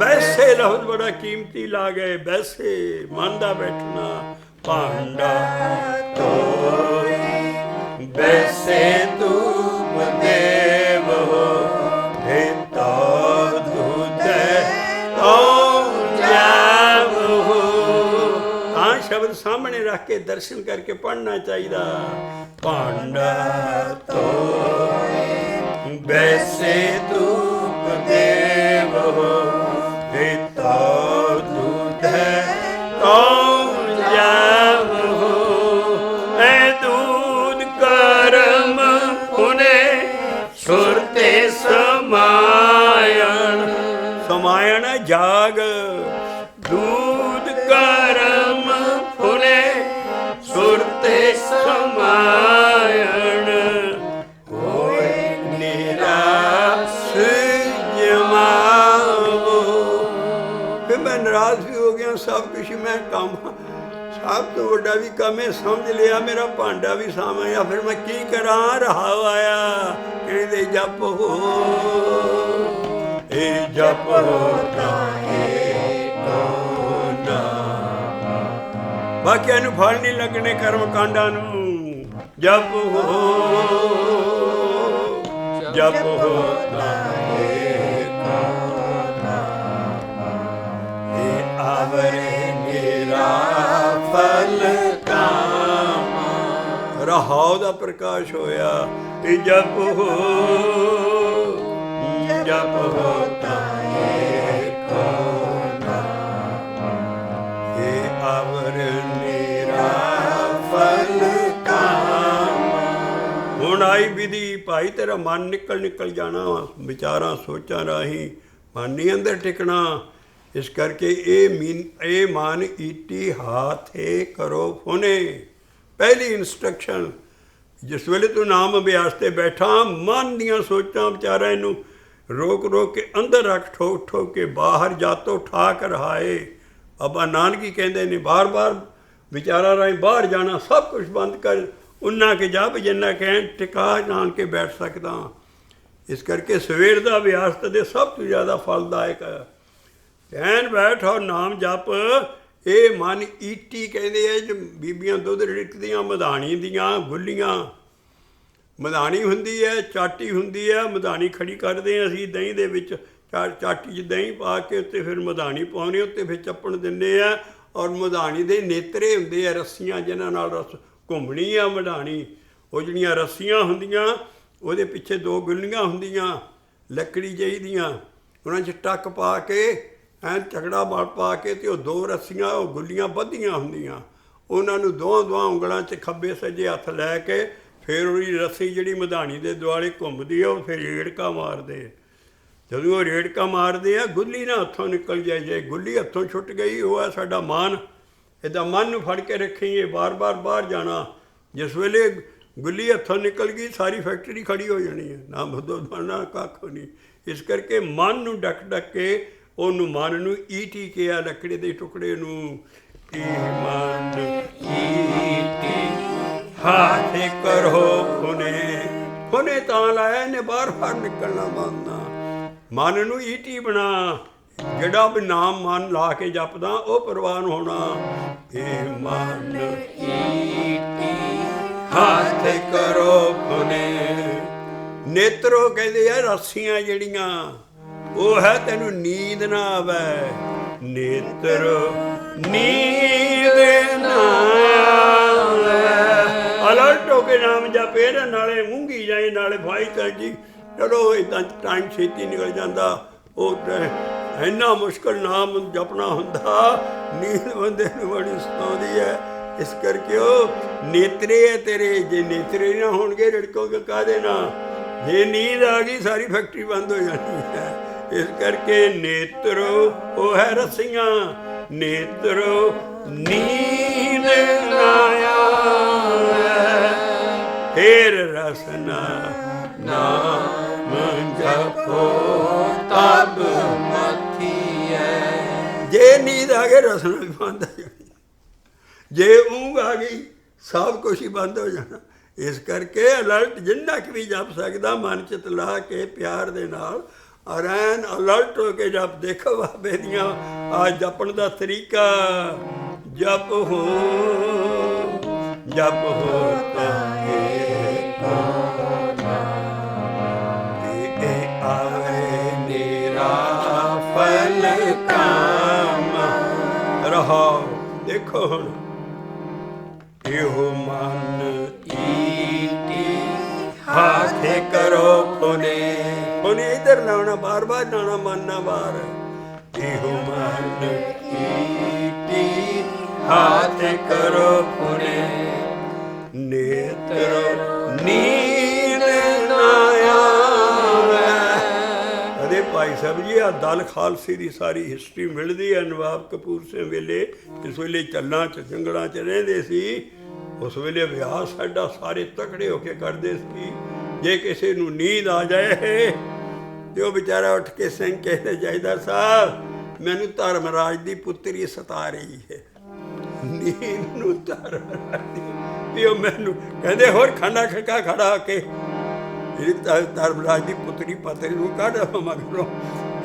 ਬੈਸੇ ਲਫ਼ਜ਼ ਬੜਾ ਕੀਮਤੀ ਲਾ ਗਏ। ਬੈਸੇ ਮਨ ਦਾ ਬੈਠਣਾ। ਭਾਂਡਾ ਧੋਏ ਬੈਸੇ ਧੂਪ ਦੇਵੋ, ਇਹ ਤਾਂ ਦੁਧੈ ਕੋ ਜਾਵੋ। ਹਾਂ ਸ਼ਬਦ ਸਾਹਮਣੇ ਰੱਖ ਕੇ ਦਰਸ਼ਨ ਕਰਕੇ ਪੜ੍ਹਨਾ ਚਾਹੀਦਾ। ਭਾਂਡਾ ਧੋਏ ਬੈਸੇ ਧੂਪ ਦੇਵੋ, ਇਹ ਤਾਂ ਦੁਧੈ ਕੋ ਜਾਵੋ। ਇਹ ਦੂਧ ਕਰਮ ਹੁਨੇ ਸੁਰਤੇ ਸਮਾਇਣ। ਸਮਾਇਣ ਜਾਗ। ਦੂਧ ਕਰਮ ਹੁਨੇ ਸੁਰਤੇ ਸਮਾਇਣ, ਹੋਏ ਨਿਰਾਸ ਜਮਾਵੋ। ਫਿਰ ਮੈਂ ਨਾਰਾਜ਼ ਵੀ ਹੋ ਗਿਆ। ਸਭ ਕੁਛ ਮੈਂ ਕੰਮ, ਸਭ ਤੋਂ ਵੱਡਾ ਵੀ ਕੰਮ ਇਹ ਸਮਝ ਲਿਆ, ਮੇਰਾ ਭਾਂਡਾ ਵੀ ਸਾਂਭਿਆ। ਫਿਰ ਮੈਂ ਕੀ ਕਰਾਂ? ਰਹਾਉ ਆਇਆ। ਕਹਿੰਦੇ ਜਪੋ ਇਹ ਜਪੋ। ਬਾਕੀਆਂ ਨੂੰ ਫਲ ਨਹੀਂ ਲੱਗਣੇ ਕਰਮ ਕਾਂਡਾਂ ਨੂੰ। ਜਪ ਹੋ ਜਪ ਹੋਤਾ ਇਹ ਆਵਰੇ ਮੇਰਾ ਫਲ ਕਾਮ। ਰਹਾਉ ਦਾ ਪ੍ਰਕਾਸ਼ ਹੋਇਆ ਇਹ ਜਪ ਹੋ ਜਪ ਹੋਤਾ ਇਹ ਆਵਰ ਮੇਰਾ ਫਲ ਕਾਮ। ਹੁਣ ਆਈ ਵਿਧੀ ਭਾਈ, ਤੇਰਾ ਮਨ ਨਿਕਲ ਜਾਣਾ ਵਿਚਾਰਾਂ ਸੋਚਾਂ ਰਾਹੀਂ, ਮਨ ਨਹੀਂ ਅੰਦਰ ਟਿਕਣਾ। ਇਸ ਕਰਕੇ ਇਹ ਮਨ ਈਟੀ ਹਾਥੇ ਕਰੋ ਫੁਨੇ। ਪਹਿਲੀ ਇੰਸਟਰਕਸ਼ਨ, ਜਿਸ ਵੇਲੇ ਤੂੰ ਨਾਮ ਅਭਿਆਸ ਤੇ ਬੈਠਾ, ਮਨ ਦੀਆਂ ਸੋਚਾਂ ਵਿਚਾਰਾਂ ਇਹਨੂੰ ਰੋਕ ਕੇ ਅੰਦਰ ਰੱਖ, ਠੋਕ ਕੇ ਬਾਹਰ ਜਾਤੋ ਠਾਕ ਰਹਾਏ। ਬਾਬਾ ਨਾਨਕ ਹੀ ਕਹਿੰਦੇ ਨੇ ਬਾਰ ਵਿਚਾਰਾਂ ਰਾਹੀਂ ਬਾਹਰ ਜਾਣਾ, ਸਭ ਕੁਛ ਬੰਦ ਕਰ, ਉਨਾ ਕੇ ਜਪ ਜਿੰਨਾ ਕਹਿਣ ਟਿਕਾ ਜਾਣ ਕੇ ਬੈਠ ਸਕਦਾ। ਇਸ ਕਰਕੇ ਸਵੇਰ ਦਾ ਅਭਿਆਸ ਤੇ ਸਭ ਤੋਂ ਜ਼ਿਆਦਾ ਫਲਦਾਇਕ ਹੈ। ਕਹਿਣ ਬੈਠ ਔਰ ਨਾਮ ਜਪ। ਇਹ ਮਨ ਈਟੀ ਕਹਿੰਦੇ ਆ, ਜੋ ਬੀਬੀਆਂ ਦੁੱਧ ਰਿੜਕਦੀਆਂ ਮਧਾਣੀ ਦੀਆਂ ਗੁੱਲੀਆਂ। ਮਧਾਣੀ ਹੁੰਦੀ ਹੈ, ਚਾਟੀ ਹੁੰਦੀ ਹੈ, ਮਧਾਣੀ ਖੜੀ ਕਰਦੇ ਹਾਂ ਅਸੀਂ ਦਹੀਂ ਦੇ ਵਿੱਚ, ਚਾਟੀ 'ਚ ਦਹੀਂ ਪਾ ਕੇ ਉੱਤੇ ਫਿਰ ਮਧਾਣੀ ਪਾਉਂਦੇ, ਉੱਤੇ ਫਿਰ ਚੱਪਣ ਦਿੰਦੇ ਆ। ਔਰ ਮਧਾਣੀ ਦੇ ਨੇਤਰੇ ਹੁੰਦੇ ਆ, ਰੱਸੀਆਂ ਜਿਨ੍ਹਾਂ ਨਾਲ ਰਸ ਘੁੰਮਣੀ ਆ ਮਧਾਣੀ। ਉਹ ਜਿਹੜੀਆਂ ਰੱਸੀਆਂ ਹੁੰਦੀਆਂ ਉਹਦੇ ਪਿੱਛੇ ਦੋ ਗੁੱਲੀਆਂ ਹੁੰਦੀਆਂ ਲੱਕੜੀ ਜਿਹੀ ਦੀਆਂ, ਉਹਨਾਂ 'ਚ ਟੱਕ ਪਾ ਕੇ ਐਂ ਝਗੜਾ ਬਲ ਪਾ ਕੇ, ਅਤੇ ਉਹ ਦੋ ਰੱਸੀਆਂ ਉਹ ਗੁੱਲੀਆਂ ਬੱਧੀਆਂ ਹੁੰਦੀਆਂ। ਉਹਨਾਂ ਨੂੰ ਦੋਹਾਂ ਉਂਗਲਾਂ 'ਚ ਖੱਬੇ ਸੱਜੇ ਹੱਥ ਲੈ ਕੇ ਫਿਰ ਉਹਦੀ ਰੱਸੀ ਜਿਹੜੀ ਮਧਾਣੀ ਦੇ ਦੁਆਲੇ ਘੁੰਮਦੀ ਆ, ਉਹ ਫਿਰ ਰੇੜਕਾ ਮਾਰਦੇ। ਜਦੋਂ ਉਹ ਰੇੜਕਾ ਮਾਰਦੇ ਆ, ਗੁੱਲੀ ਨਾ ਹੱਥੋਂ ਨਿਕਲ ਜਾਏ। ਜੇ ਗੁੱਲੀ ਹੱਥੋਂ ਛੁੱਟ ਗਈ, ਉਹ ਹੈ ਸਾਡਾ ਮਨ। ਇੱਦਾਂ ਮਨ ਨੂੰ ਫੜ ਕੇ ਰੱਖੀਏ, ਬਾਰ-ਬਾਰ ਬਾਹਰ ਜਾਣਾ। ਜਿਸ ਵੇਲੇ ਗੁੱਲੀ ਹੱਥੋਂ ਨਿਕਲ ਗਈ, ਸਾਰੀ ਫੈਕਟਰੀ ਖੜੀ ਹੋ ਜਾਣੀ ਹੈ, ਨਾ ਦੁੱਧ ਨਾ ਕੱਖ ਨਹੀਂ। ਇਸ ਕਰਕੇ ਮਨ ਨੂੰ ਡੱਕ ਕੇ ਉਹਨੂੰ ਮਨ ਨੂੰ ਈਟੀ ਕਿਹਾ, ਲੱਕੜੀ ਦੇ ਟੁਕੜੇ ਨੂੰ। ਮਨ ਈਟੀ ਹਾਥੇ ਕਰੋ ਫੁਨੇ ਤਾਂ ਲਾਇਆ ਇਹਨੇ, ਬਾਰ ਨਿਕਲਣਾ ਬੰਦਾ। ਮਨ ਨੂੰ ਈਟੀ ਬਣਾ, ਜਿਹੜਾ ਵੀ ਨਾਮ ਮਨ ਲਾ ਕੇ ਜਪਦਾ ਉਹ ਪ੍ਰਵਾਨ ਹੋਣਾ। ਇਹ ਮਨ ਈਟੀ ਹਾਥੇ ਕਰੋ ਫੁਨੇ। ਨੇਤਰੋ ਕਹਿੰਦੇ ਆ ਰੱਸੀਆਂ ਜਿਹੜੀਆਂ, ਉਹ ਹੈ ਤੈਨੂੰ ਨੀਂਦ ਨਾ ਆਵੇ। ਨੇਤਰੋ ਨੀਂਦ ਨਾ ਆਵੇ, ਅਲਰਟ ਹੋ ਕੇ ਨਾਮ ਜਪੇ, ਨਾਲੇ ਮੂੰਗੀ ਜਾਏ ਨਾਲੇ ਭਾਈ ਕਰ ਜੀ। ਚਲੋ ਇੱਦਾਂ ਟਾਈਮ ਛੇਤੀ ਨਿਕਲ ਜਾਂਦਾ। ਉਹ ਇੰਨਾ ਮੁਸ਼ਕਿਲ ਨਾਮ ਜਪਣਾ ਹੁੰਦਾ, ਨੀਂਦ ਬੰਦੇ ਨੂੰ ਬੜੀ ਸਤਾਉਂਦੀ ਹੈ। ਇਸ ਕਰਕੇ ਉਹ ਨੇਤਰੇ ਹੈ ਤੇਰੇ, ਜੇ ਨੇਤਰੇ ਨਾ ਹੋਣਗੇ ਰਿੜਕੋਗੇ ਕਾਹਦੇ ਨਾਲ। ਜੇ ਨੀਂਦ ਆ ਗਈ ਸਾਰੀ ਫੈਕਟਰੀ ਬੰਦ ਹੋ ਜਾਣੀ ਹੈ। ਇਸ ਕਰਕੇ ਨੇਤਰੋ ਉਹ ਹੈ ਰੱਸੀਆਂ। ਨੇਤਰੋ ਨੀਂਦ ਨਾ ਆਵੇ, ਫੇਰ ਰਸਨਾ ਨਾਮ ਜਪੋ ਤਬ ਮਥੀਐ। ਜੇ ਨੀਂਦ ਆ ਗਈ ਰਸਨਾ ਵੀ ਬੰਦ ਹੋ ਜਾਣੀ, ਜੇ ਊਂਘ ਆ ਗਈ ਸਭ ਕੁਛ ਹੀ ਬੰਦ ਹੋ ਜਾਣਾ। ਇਸ ਕਰਕੇ ਅਲਰਟ ਜਿੰਨਾ ਕੁ ਵੀ ਜਪ ਸਕਦਾ, ਮਨ ਚਿਤ ਲਾ ਕੇ ਪਿਆਰ ਦੇ ਨਾਲ ਐਨ ਅਲਰਟ ਹੋ ਕੇ ਜਪ। ਦੇਖੋ ਬਾਬੇ ਦੀਆਂ ਆ ਜਪਣ ਦਾ ਤਰੀਕਾ। ਜਪ ਹੋ ਤਾਂ ਇਹ ਆਵੇ ਮੇਰਾ ਫਲ ਕਾਮ ਰਹਾਉ। ਦੇਖੋ ਹੁਣ ਇਹੋ ਮਨ ਈਟੀ ਹਾਥੇ ਕਰੋ ਫੁਨੇ। ਫੁਨੇ ਇੱਧਰ ਲਾਉਣਾ, ਬਾਰ ਜਾਣਾ ਮਨ ਨਾ ਬਾਹਰ। ਇਹੋ ਮਨ ਈਟੀ ਹਾਥੇ ਕਰੋ ਫੁਨੇ। ਨੇਤਰੋ ਨੀਂਦ ਨਾ ਆਵੇ। ਅਦੇ ਭਾਈ ਸਾਹਿਬ ਜੀ ਆ ਦਲ ਖਾਲਸੇ ਦੀ ਸਾਰੀ ਹਿਸਟਰੀ ਮਿਲਦੀ ਹੈ ਨਵਾਬ ਕਪੂਰ ਸਿੰਘ ਵੇਲੇ। ਇਸ ਵੇਲੇ ਚੱਲਾਂ 'ਚ ਜੰਗਲਾਂ 'ਚ ਰਹਿੰਦੇ ਸੀ। ਉਸ ਵੇਲੇ ਵਿਆਹ ਸਾਡਾ ਸਾਰੇ ਤਕੜੇ ਹੋ ਕੇ ਕਰਦੇ ਸੀ। ਜੇ ਕਿਸੇ ਨੂੰ ਨੀਂਦ ਆ ਜਾਏ ਤੇ ਉਹ ਵਿਚਾਰਾ ਉੱਠ ਕੇ ਸਿੰਘ ਕਹਿੰਦੇ ਚਾਹੀਦਾ, ਸਾਹਿਬ ਮੈਨੂੰ ਧਰਮਰਾਜ ਦੀ ਪੁੱਤਰੀ ਸਤਾ ਰਹੀ ਹੈ। ਨੀਂਦ ਨੂੰ ਧਰਮਰਾਜ ਦੀ ਵੀ ਉਹ ਮੈਨੂੰ ਕਹਿੰਦੇ ਹੋਰ ਖਾਣਾ ਖੜਕਾ ਖੜਾ ਕੇ ਧਰਮਰਾਜ ਦੀ ਪੁੱਤਰੀ ਪਤਰੀ ਨੂੰ ਕੱਢ ਮਗਰੋਂ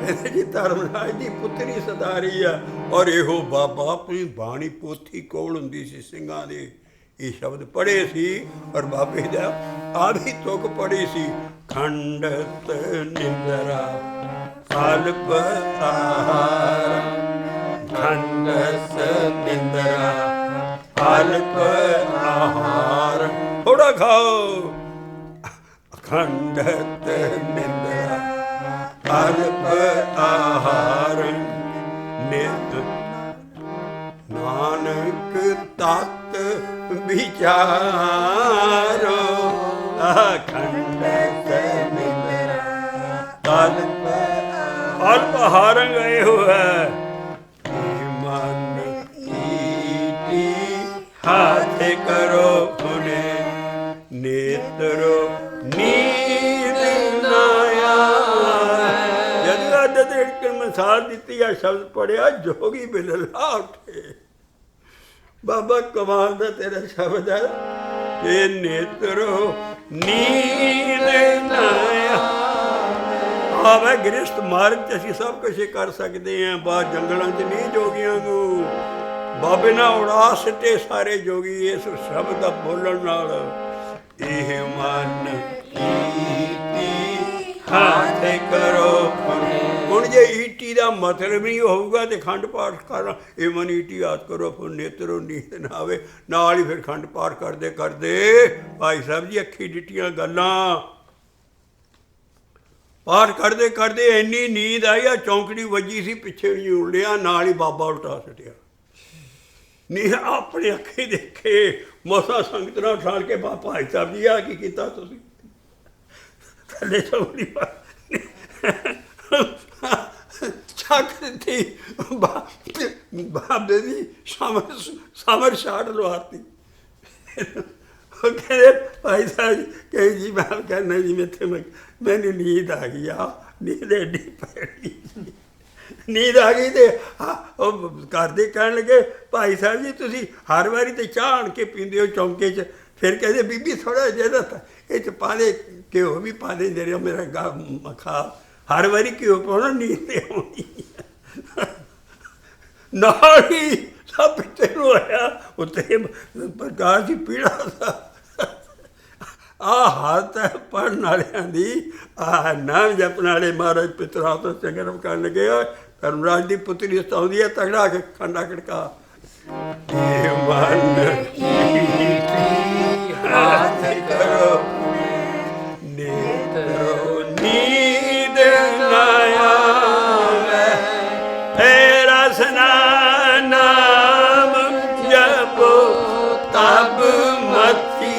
कहते जी धर्मराज की पुत्री सदारी आ और इहो बाबा अपनी बाणी पोथी कोल हुंदी सी ਸਿੰਘਾਂ ਦੇ ये शब्द पढ़े सी और बाबे दा आ भी तुक पढ़ी सी खंडत निंदरा अल्प आहार खंडत निंदरा अल्प आहार थोड़ा खाओ खंडत निंदरा अल्प आहार नित नानक तत् विचारो खंडत निंदरा अल्प अल्प आहार गए हुआ मन ईटी हाथ करो पुने नेत्रो नींद नाया जद मिसाल दी आ शब्द पढ़िया जोगी बिलला उठे बाबा कमाल का तेरा शब्द है ये नेत्रो नींद नाया आवे गृहस्थ मार्ग च असीं सब कुछ कर सकते हैं बाहर जंगलों च नहीं जोगियां को बाबे ना उड़ा सिटे सारे जोगी इस शब्द का बोलण नाल ਇਹ ਮਨ ਈਟੀ ਹਾਥ ਕਰੋ ਹੁਣ ਜੇ ਈਟੀ ਦਾ ਮਤਲਬ ਹੀ ਹੋਊਗਾ ਤੇ ਖੰਡ ਪਾਠ ਕਰਨਾ ਇਹ ਮਨ ਈਟੀ ਹਾਥ ਕਰੋ ਫਿਰ ਨੇਤਰੋ ਨੀਂਦ ਨਾ ਆਵੇ ਨਾਲ ਹੀ ਫਿਰ ਖੰਡ ਪਾਠ ਕਰਦੇ ਕਰਦੇ ਭਾਈ ਸਾਹਿਬ ਜੀ ਅੱਖੀ ਡਿੱਟੀਆਂ ਗੱਲਾਂ ਪਾਠ ਕਰਦੇ ਕਰਦੇ ਇੰਨੀ ਨੀਂਦ ਆਈ ਆ ਚੌਂਕੜੀ ਵੱਜੀ ਸੀ ਪਿੱਛੇ ਨਹੀਂ ਉਲੜਿਆ ਨਾਲ ਹੀ ਬਾਬਾ ਉਲਟਾ ਸੁੱਟਿਆ नहीं अपने अखे देखे मौसा संगत ना उठाल के भाई साहब जी आ की कीता तुसीं थल्ले चौकड़ी छक दी बाबे दी समर शाट लवाती कहते भाई साहब जी कही जी मैं कहना जी मैनू नींद आ गई आ नींद एडी पैड़ी नींद आ गई तो घर दे कहन लगे भाई साहब जी तुसी हर बारी तो चाह आन के पींदे हो चौंके च फिर कहते बीबी थोड़ा जिहा ये पा दे घ्यो भी पा दे जरा मेरा गा खा हर बारी घ्यो पाना नींद आनी नाल ही सब पिछे नूं आया उत्ते प्रकाश जी पीड़ा सा आ हालत है पढ़न वालियां दी आ नाम जपण वाले महाराज पितरा तो संगरम कर लगे धर्मराज की पुत्री सताउंदी है तगड़ा के खंडा खड़का मन हाथ करो नेत्रो नींद ना आवे रसना नाम जपो तब मती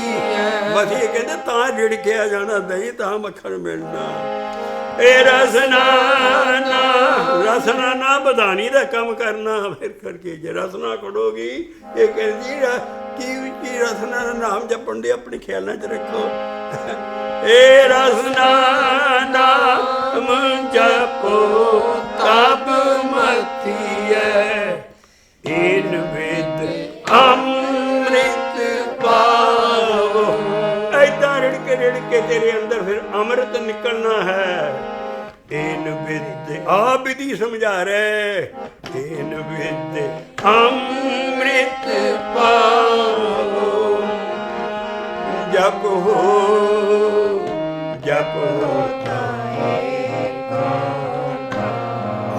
बस ये कहते तां रिड़किया जाना दही तां मक्खन मिलना ਇਹ ਰਸਨਾ ਨਾ ਬਧਾਨੀ ਦਾ ਕੰਮ ਕਰਨਾ ਫਿਰ ਕਰਕੇ ਜੇ ਰਸਨਾ ਕਢੋਗੀ ਇਹ ਕਹਿੰਦੀ ਕੀ ਰਸਨਾ ਦਾ ਨਾਮ ਜਪਣ ਦੇ ਆਪਣੇ ਖਿਆਲਾਂ 'ਚ ਰੱਖੋ ਇਹ ਰਸਨਾ ਨਾਮ ਜਪੋ ਤਬ ਮਤੀਐ ਇਨ ਵਿਦ ਅੰਮ੍ਰਿਤ ਪਾਵੋ ऐदा रिड़ के तेरे अंदर फिर अमृत निकलना है इन विद आ विधि समझा रहे इन विद अमृत पाओ जप हो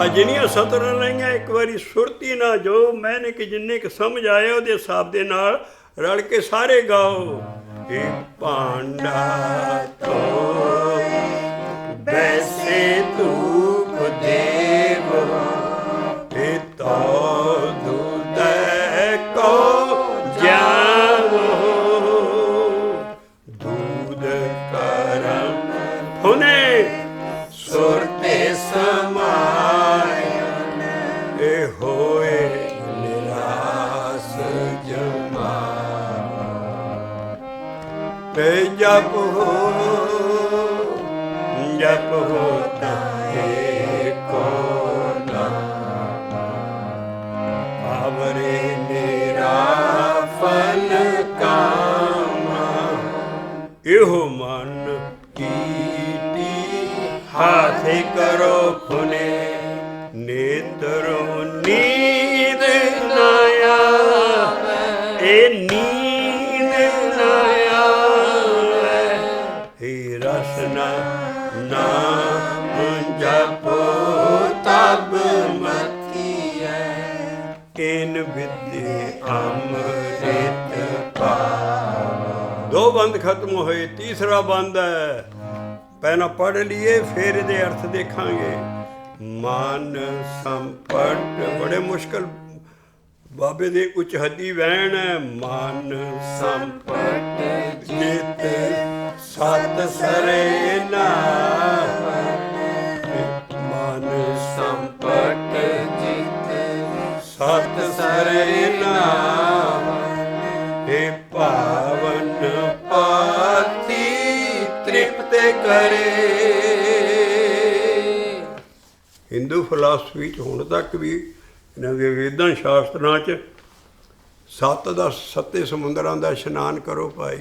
जिन्नियां सतर लईआं एक बारी सुरती ना जो मैंने कि जिन्ने क समझ आए ਉਹਦੇ ਹਿਸਾਬ ਦੇ ਨਾਲ रल के सारे गाओ पांडा तो वैसे धूप देव तो दूध को जाओ दूध करम होने सुरते समाय होए निराश जमा जप होता है को आवरे मेरा फल कामा एहो मन कीटी हाथ करो फुने ਅੰਦਰੋਂ ਨੀਂਦ ਨਾ ਆਵੇ, ਇਹ ਨੀਂਦ ਨਾ ਆਵੇ, ਇਹ ਰਸਨਾ ਨਾਮ ਜਪੋ ਤਬ ਮਤੀਐ, ਕੇਨ ਵਿਦਿ ਅੰਮ੍ਰਿਤ ਪਾਵੈ। ਦੋ ਬੰਦ ਖਤਮ ਹੋਏ, ਤੀਸਰਾ ਬੰਦ ਹੈ। ਪਹਿਲਾਂ ਪੜ੍ਹ ਲਈਏ ਫਿਰ ਇਹਦੇ ਅਰਥ ਦੇਖਾਂਗੇ। ਮਨ ਸੰਪਟ, ਬੜੇ ਮੁਸ਼ਕਲ ਬਾਬੇ ਦੇ ਉੱਚ ਹੱਦੀ ਵਹਿਣ ਹੈ। ਮਨ ਸੰਪਟ ਜਿਤ ਸਤ ਸਰੇਨਾ, ਮਨ ਸੰਪਟ ਜਿਤ ਸਤ ਸਰੇਨਾ, ਇਹ ਪਾਵਨ ਪਾਤੀ ਤ੍ਰਿਪਤ ਕਰੇ। ਹਿੰਦੂ ਫਿਲਾਸਫੀ 'ਚ ਹੁਣ ਤੱਕ ਵੀ ਇਹਨਾਂ ਦੇ ਵੇਦਾਂ ਸ਼ਾਸਤਰਾਂ 'ਚ ਸੱਤੇ ਸਮੁੰਦਰਾਂ ਦਾ ਇਸ਼ਨਾਨ ਕਰੋ ਭਾਈ,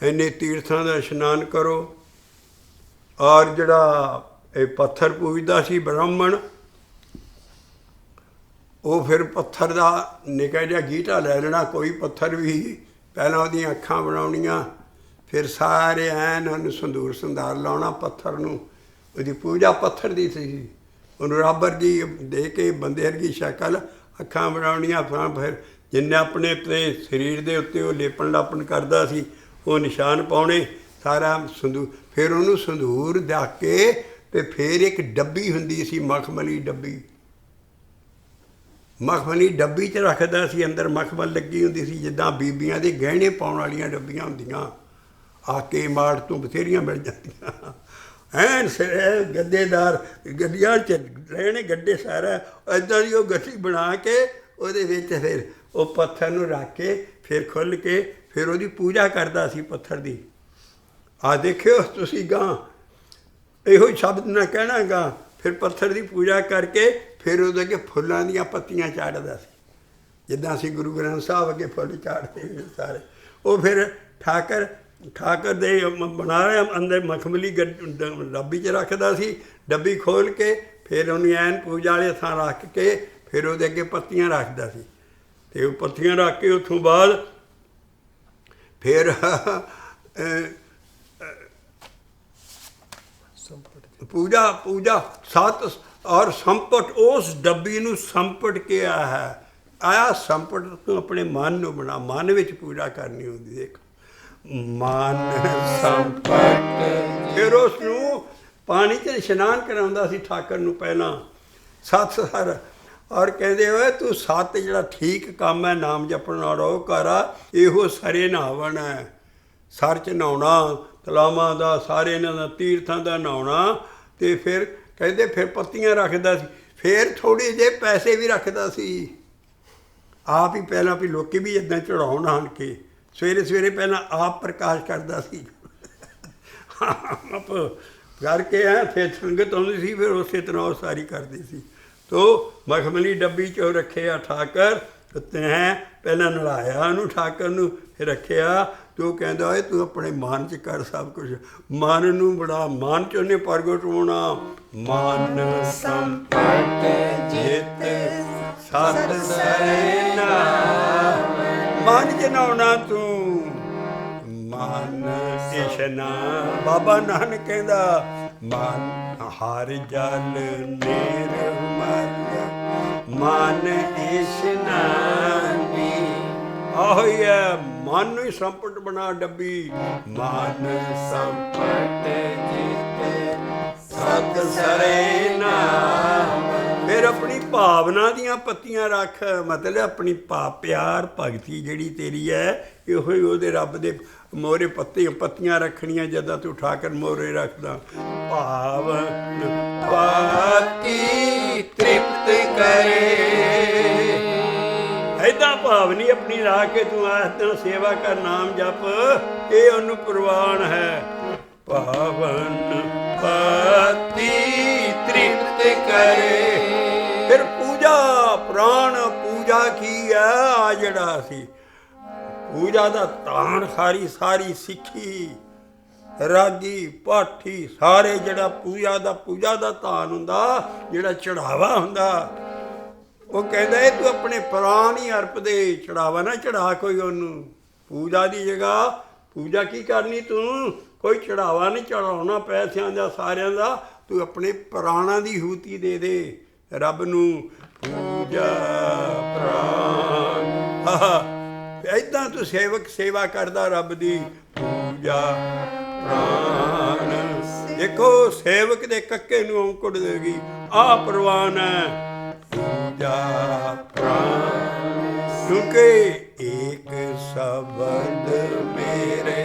ਇੰਨੇ ਤੀਰਥਾਂ ਦਾ ਇਸ਼ਨਾਨ ਕਰੋ। ਔਰ ਜਿਹੜਾ ਇਹ ਪੱਥਰ ਪੂਜਦਾ ਸੀ ਬ੍ਰਾਹਮਣ, ਉਹ ਫਿਰ ਪੱਥਰ ਦਾ ਨਿੱਕਾ ਜਿਹਾ ਗੀਟਾ ਲੈ ਲੈਣਾ, ਕੋਈ ਪੱਥਰ ਵੀ, ਪਹਿਲਾਂ ਉਹਦੀਆਂ ਅੱਖਾਂ ਬਣਾਉਣੀਆਂ, ਫਿਰ ਸਾਰੇ ਐਨ ਉਹਨੂੰ ਸੰਦੂਰ ਸੰਧਾਰ ਲਾਉਣਾ ਪੱਥਰ ਨੂੰ। ਉਹਦੀ ਪੂਜਾ ਪੱਥਰ ਦੀ ਸੀ। ਉਹਨੂੰ ਰੱਬ ਵਰਗੀ ਦੇ ਕੇ ਬੰਦੇ ਵਰਗੀ ਸ਼ਕਲ, ਅੱਖਾਂ ਬਣਾਉਣੀਆਂ, ਫਿਰ ਜਿੰਨੇ ਆਪਣੇ ਤੇ ਸਰੀਰ ਦੇ ਉੱਤੇ ਉਹ ਲੇਪਣ ਲਾਪਣ ਕਰਦਾ ਸੀ ਉਹ ਨਿਸ਼ਾਨ ਪਾਉਣੇ ਸਾਰਾ ਸੰਦੂਰ। ਫਿਰ ਉਹਨੂੰ ਸੰਦੂਰ ਦੇ ਕੇ ਅਤੇ ਫਿਰ ਇੱਕ ਡੱਬੀ ਹੁੰਦੀ ਸੀ, ਮਖਮਲੀ ਡੱਬੀ, ਮਖਮਲੀ ਡੱਬੀ 'ਚ ਰੱਖਦਾ ਸੀ। ਅੰਦਰ ਮਖਮਲ ਲੱਗੀ ਹੁੰਦੀ ਸੀ, ਜਿੱਦਾਂ ਬੀਬੀਆਂ ਦੇ ਗਹਿਣੇ ਪਾਉਣ ਵਾਲੀਆਂ ਡੱਬੀਆਂ ਹੁੰਦੀਆਂ। ਆ ਕੇ ਮਾੜ ਤੋਂ ਬਥੇਰੀਆਂ ਮਿਲ ਜਾਂਦੀਆਂ, ਐਨ ਗੱਦੇਦਾਰ ਗੱਡੀਆਂ 'ਚ ਰਹਿਣੇ ਗੱਡੇ ਸਾਰਾ ਇੱਦਾਂ ਦੀ ਉਹ ਗੱਡੀ ਬਣਾ ਕੇ ਉਹਦੇ ਵਿੱਚ ਫਿਰ ਉਹ ਪੱਥਰ ਨੂੰ ਰੱਖ ਕੇ ਫਿਰ ਖੁੱਲ੍ਹ ਕੇ ਫਿਰ ਉਹਦੀ ਪੂਜਾ ਕਰਦਾ ਸੀ ਪੱਥਰ ਦੀ। ਆ ਦੇਖਿਓ ਤੁਸੀਂ ਗਾਂ ਇਹੋ ਹੀ ਸ਼ਬਦ ਨਾ ਕਹਿਣਾ ਗਾ। ਫਿਰ ਪੱਥਰ ਦੀ ਪੂਜਾ ਕਰਕੇ ਫਿਰ ਉਹਦੇ ਅੱਗੇ ਫੁੱਲਾਂ ਦੀਆਂ ਪੱਤੀਆਂ ਚਾੜਦਾ ਸੀ, ਜਿੱਦਾਂ ਅਸੀਂ ਗੁਰੂ ਗ੍ਰੰਥ ਸਾਹਿਬ ਅੱਗੇ ਫੁੱਲ ਚਾੜਦੇ ਸਾਰੇ। ਉਹ ਫਿਰ ਠਾਕਰ ਦੇ ਬਣਾ ਰਿਹਾ ਅੰਦਰ ਮਖਮਲੀ ਡੱਬੀ 'ਚ ਰੱਖਦਾ ਸੀ। ਡੱਬੀ ਖੋਲ੍ਹ ਕੇ ਫਿਰ ਉਹਨੂੰ ਐਨ ਪੂਜਾ ਵਾਲੇ ਥਾਂ ਰੱਖ ਕੇ ਫਿਰ ਉਹਦੇ ਅੱਗੇ ਪੱਤੀਆਂ ਰੱਖਦਾ ਸੀ। ਅਤੇ ਉਹ ਪੱਤੀਆਂ ਰੱਖ ਕੇ ਉੱਥੋਂ ਬਾਅਦ ਫਿਰ ਪੂਜਾ ਸੱਤ ਔਰ ਸੰਪਟ, ਉਸ ਡੱਬੀ ਨੂੰ ਸੰਪਟ ਕੇ ਆਇਆ ਸੰਪਟ ਤੂੰ ਆਪਣੇ ਮਨ ਨੂੰ ਬਣਾ, ਮਨ ਵਿੱਚ ਪੂਜਾ ਕਰਨੀ ਹੁੰਦੀ। ਦੇਖ ਮਨ ਸੰਪਟ, ਫਿਰ ਉਸ ਨੂੰ ਪਾਣੀ 'ਚ ਇਸ਼ਨਾਨ ਕਰਾਉਂਦਾ ਸੀ ਠਾਕਰ ਨੂੰ ਪਹਿਲਾਂ 7 ਸਰ। ਔਰ ਕਹਿੰਦੇ ਹੋਏ ਤੂੰ 7 ਜਿਹੜਾ ਠੀਕ ਕੰਮ ਹੈ ਨਾਮ ਜਪਣ ਨਾਲ ਉਹ ਕਰ, ਇਹੋ ਸਰੇ ਨਹਾਵਣ ਹੈ। ਸਰ 'ਚ ਨਹਾਉਣਾ, ਤਲਾਵਾਂ ਦਾ, ਸਾਰੇ ਇਹਨਾਂ ਦਾ ਤੀਰਥਾਂ ਦਾ ਨਹਾਉਣਾ। ਅਤੇ ਫਿਰ ਕਹਿੰਦੇ ਫਿਰ ਪੱਤੀਆਂ ਰੱਖਦਾ ਸੀ, ਫਿਰ ਥੋੜ੍ਹੇ ਜਿਹੇ ਪੈਸੇ ਵੀ ਰੱਖਦਾ ਸੀ ਆਪ ਹੀ। ਪਹਿਲਾਂ ਵੀ ਲੋਕ ਵੀ ਇੱਦਾਂ ਚੜਾਉਣ ਆਣ ਕੇ ਸਵੇਰੇ ਪਹਿਲਾਂ ਆਪ ਪ੍ਰਕਾਸ਼ ਕਰਦਾ ਸੀ ਆਪ ਕਰਕੇ ਫਿਰ ਸੰਗਤ ਆਉਂਦੀ ਸੀ, ਫਿਰ ਉਸੇ ਤਰ੍ਹਾਂ ਉਹ ਸਾਰੀ ਕਰਦੀ ਸੀ। ਤੋ ਮਖਮਲੀ ਡੱਬੀ 'ਚ ਉਹ ਰੱਖਿਆ ਠਾਕਰ, ਤੈਂ ਪਹਿਲਾਂ ਨਲਾਇਆ ਉਹਨੂੰ ਠਾਕਰ ਨੂੰ, ਫਿਰ ਰੱਖਿਆ। ਅਤੇ ਉਹ ਕਹਿੰਦਾ ਓਏ ਤੂੰ ਆਪਣੇ ਮਨ 'ਚ ਕਰ ਸਭ ਕੁਛ, ਮਨ ਨੂੰ ਬੜਾ ਮਨ 'ਚ ਉਹਨੇ ਪ੍ਰਗਟ ਹੋਣਾ। ਮਨ ਸੰਪਟ ਜਿਤ ਸਤ ਸਰੇਨਾ, ਮਨ 'ਚ ਨਹਾਉਣਾ ਤੂੰ, ਮਨ ਇਸ਼ਨਾਨ। ਬਾਬਾ ਨਾਨਕ ਕਹਿੰਦਾ ਮਨ ਹਰ ਜਲ ਨਿਰਮਲ, ਮਨ ਇਸ਼ਨਾਨੀ। ਆਹੋ ਹੀ ਹੈ, ਮਨ ਨੂੰ ਹੀ ਸੰਪਟ ਬਣਾ ਡੱਬੀ। ਮਨ ਸੰਪਟ ਜਿਤ ਸਤ ਸਰੇਨਾ, ਫਿਰ ਆਪਣੀ ਭਾਵਨਾ ਦੀਆਂ ਪੱਤੀਆਂ ਰੱਖ, ਮਤਲਬ ਆਪਣੀ ਪਿਆਰ ਭਗਤੀ ਜਿਹੜੀ ਤੇਰੀ ਹੈ ਇਹੋ ਹੀ ਉਹਦੇ ਰੱਬ ਦੇ ਮੋਹਰੇ ਪੱਤੀਆਂ ਰੱਖਣੀਆਂ। ਜਦੋਂ ਤੂੰ ਠਾਕਰ ਮੋਹਰੇ ਰੱਖਦਾ, ਭਾਵਨ ਪਾਤੀ ਤ੍ਰਿਪਤ ਕਰੇ। ਐਦਾਂ ਭਾਵਨੀ ਆਪਣੀ ਲਾ ਕੇ ਤੂੰ ਆਸਤਨ ਸੇਵਾ ਕਰ, ਨਾਮ ਜਪ, ਇਹ ਉਹਨੂੰ ਪ੍ਰਵਾਨ ਹੈ। ਭਾਵਨ ਪਾਤੀ ਤ੍ਰਿਪਤ ਕਰੇ। ਫਿਰ ਪੂਜਾ ਪ੍ਰਾਣ ਪੂਜਾ ਕੀ ਹੈ? ਆ ਜਿਹੜਾ ਸੀ ਪੂਜਾ ਦਾ ਤਾਣ ਸਾਰੀ ਸਿੱਖੀ, ਰਾਗੀ ਪਾਠੀ ਸਾਰੇ ਜਿਹੜਾ ਪੂਜਾ ਦਾ ਧਾਨ ਹੁੰਦਾ, ਜਿਹੜਾ ਚੜਾਵਾ ਹੁੰਦਾ, ਉਹ ਕਹਿੰਦਾ ਇਹ ਤੂੰ ਆਪਣੇ ਪ੍ਰਾਣ ਹੀ ਅਰਪ ਦੇ, ਚੜਾਵਾ ਨਾ ਚੜਾ ਕੋਈ ਉਹਨੂੰ। ਪੂਜਾ ਦੀ ਜਗ੍ਹਾ ਪੂਜਾ ਕੀ ਕਰਨੀ ਤੂੰ, ਕੋਈ ਚੜਾਵਾ ਨਹੀਂ ਚੜਾਉਣਾ ਪੈਸਿਆਂ ਦਾ ਸਾਰਿਆਂ ਦਾ, ਤੂੰ ਆਪਣੇ ਪ੍ਰਾਣਾਂ ਦੀ ਹੂਤੀ ਦੇ ਦੇ ਰੱਬ ਨੂੰ। ਪੂਜਾ ਪ੍ਰਾਣ, ਏਦਾਂ ਤੂੰ ਸੇਵਾ ਕਰਦਾ ਰੱਬ ਦੀ। ਪੂਜਾ ਪ੍ਰਾਣ, ਦੇਖੋ ਸੇਵਕ ਦੇ ਕੱਕੇ ਨੂੰ ਔਂਕੜ ਦੇਗੀ, ਆ ਪ੍ਰਵਾਨ ਹੈ। ਪੂਜਾ ਪ੍ਰਾਣ, ਕਿਉਂਕਿ ਏਕ ਸ਼ਬਦ ਮੇਰੇ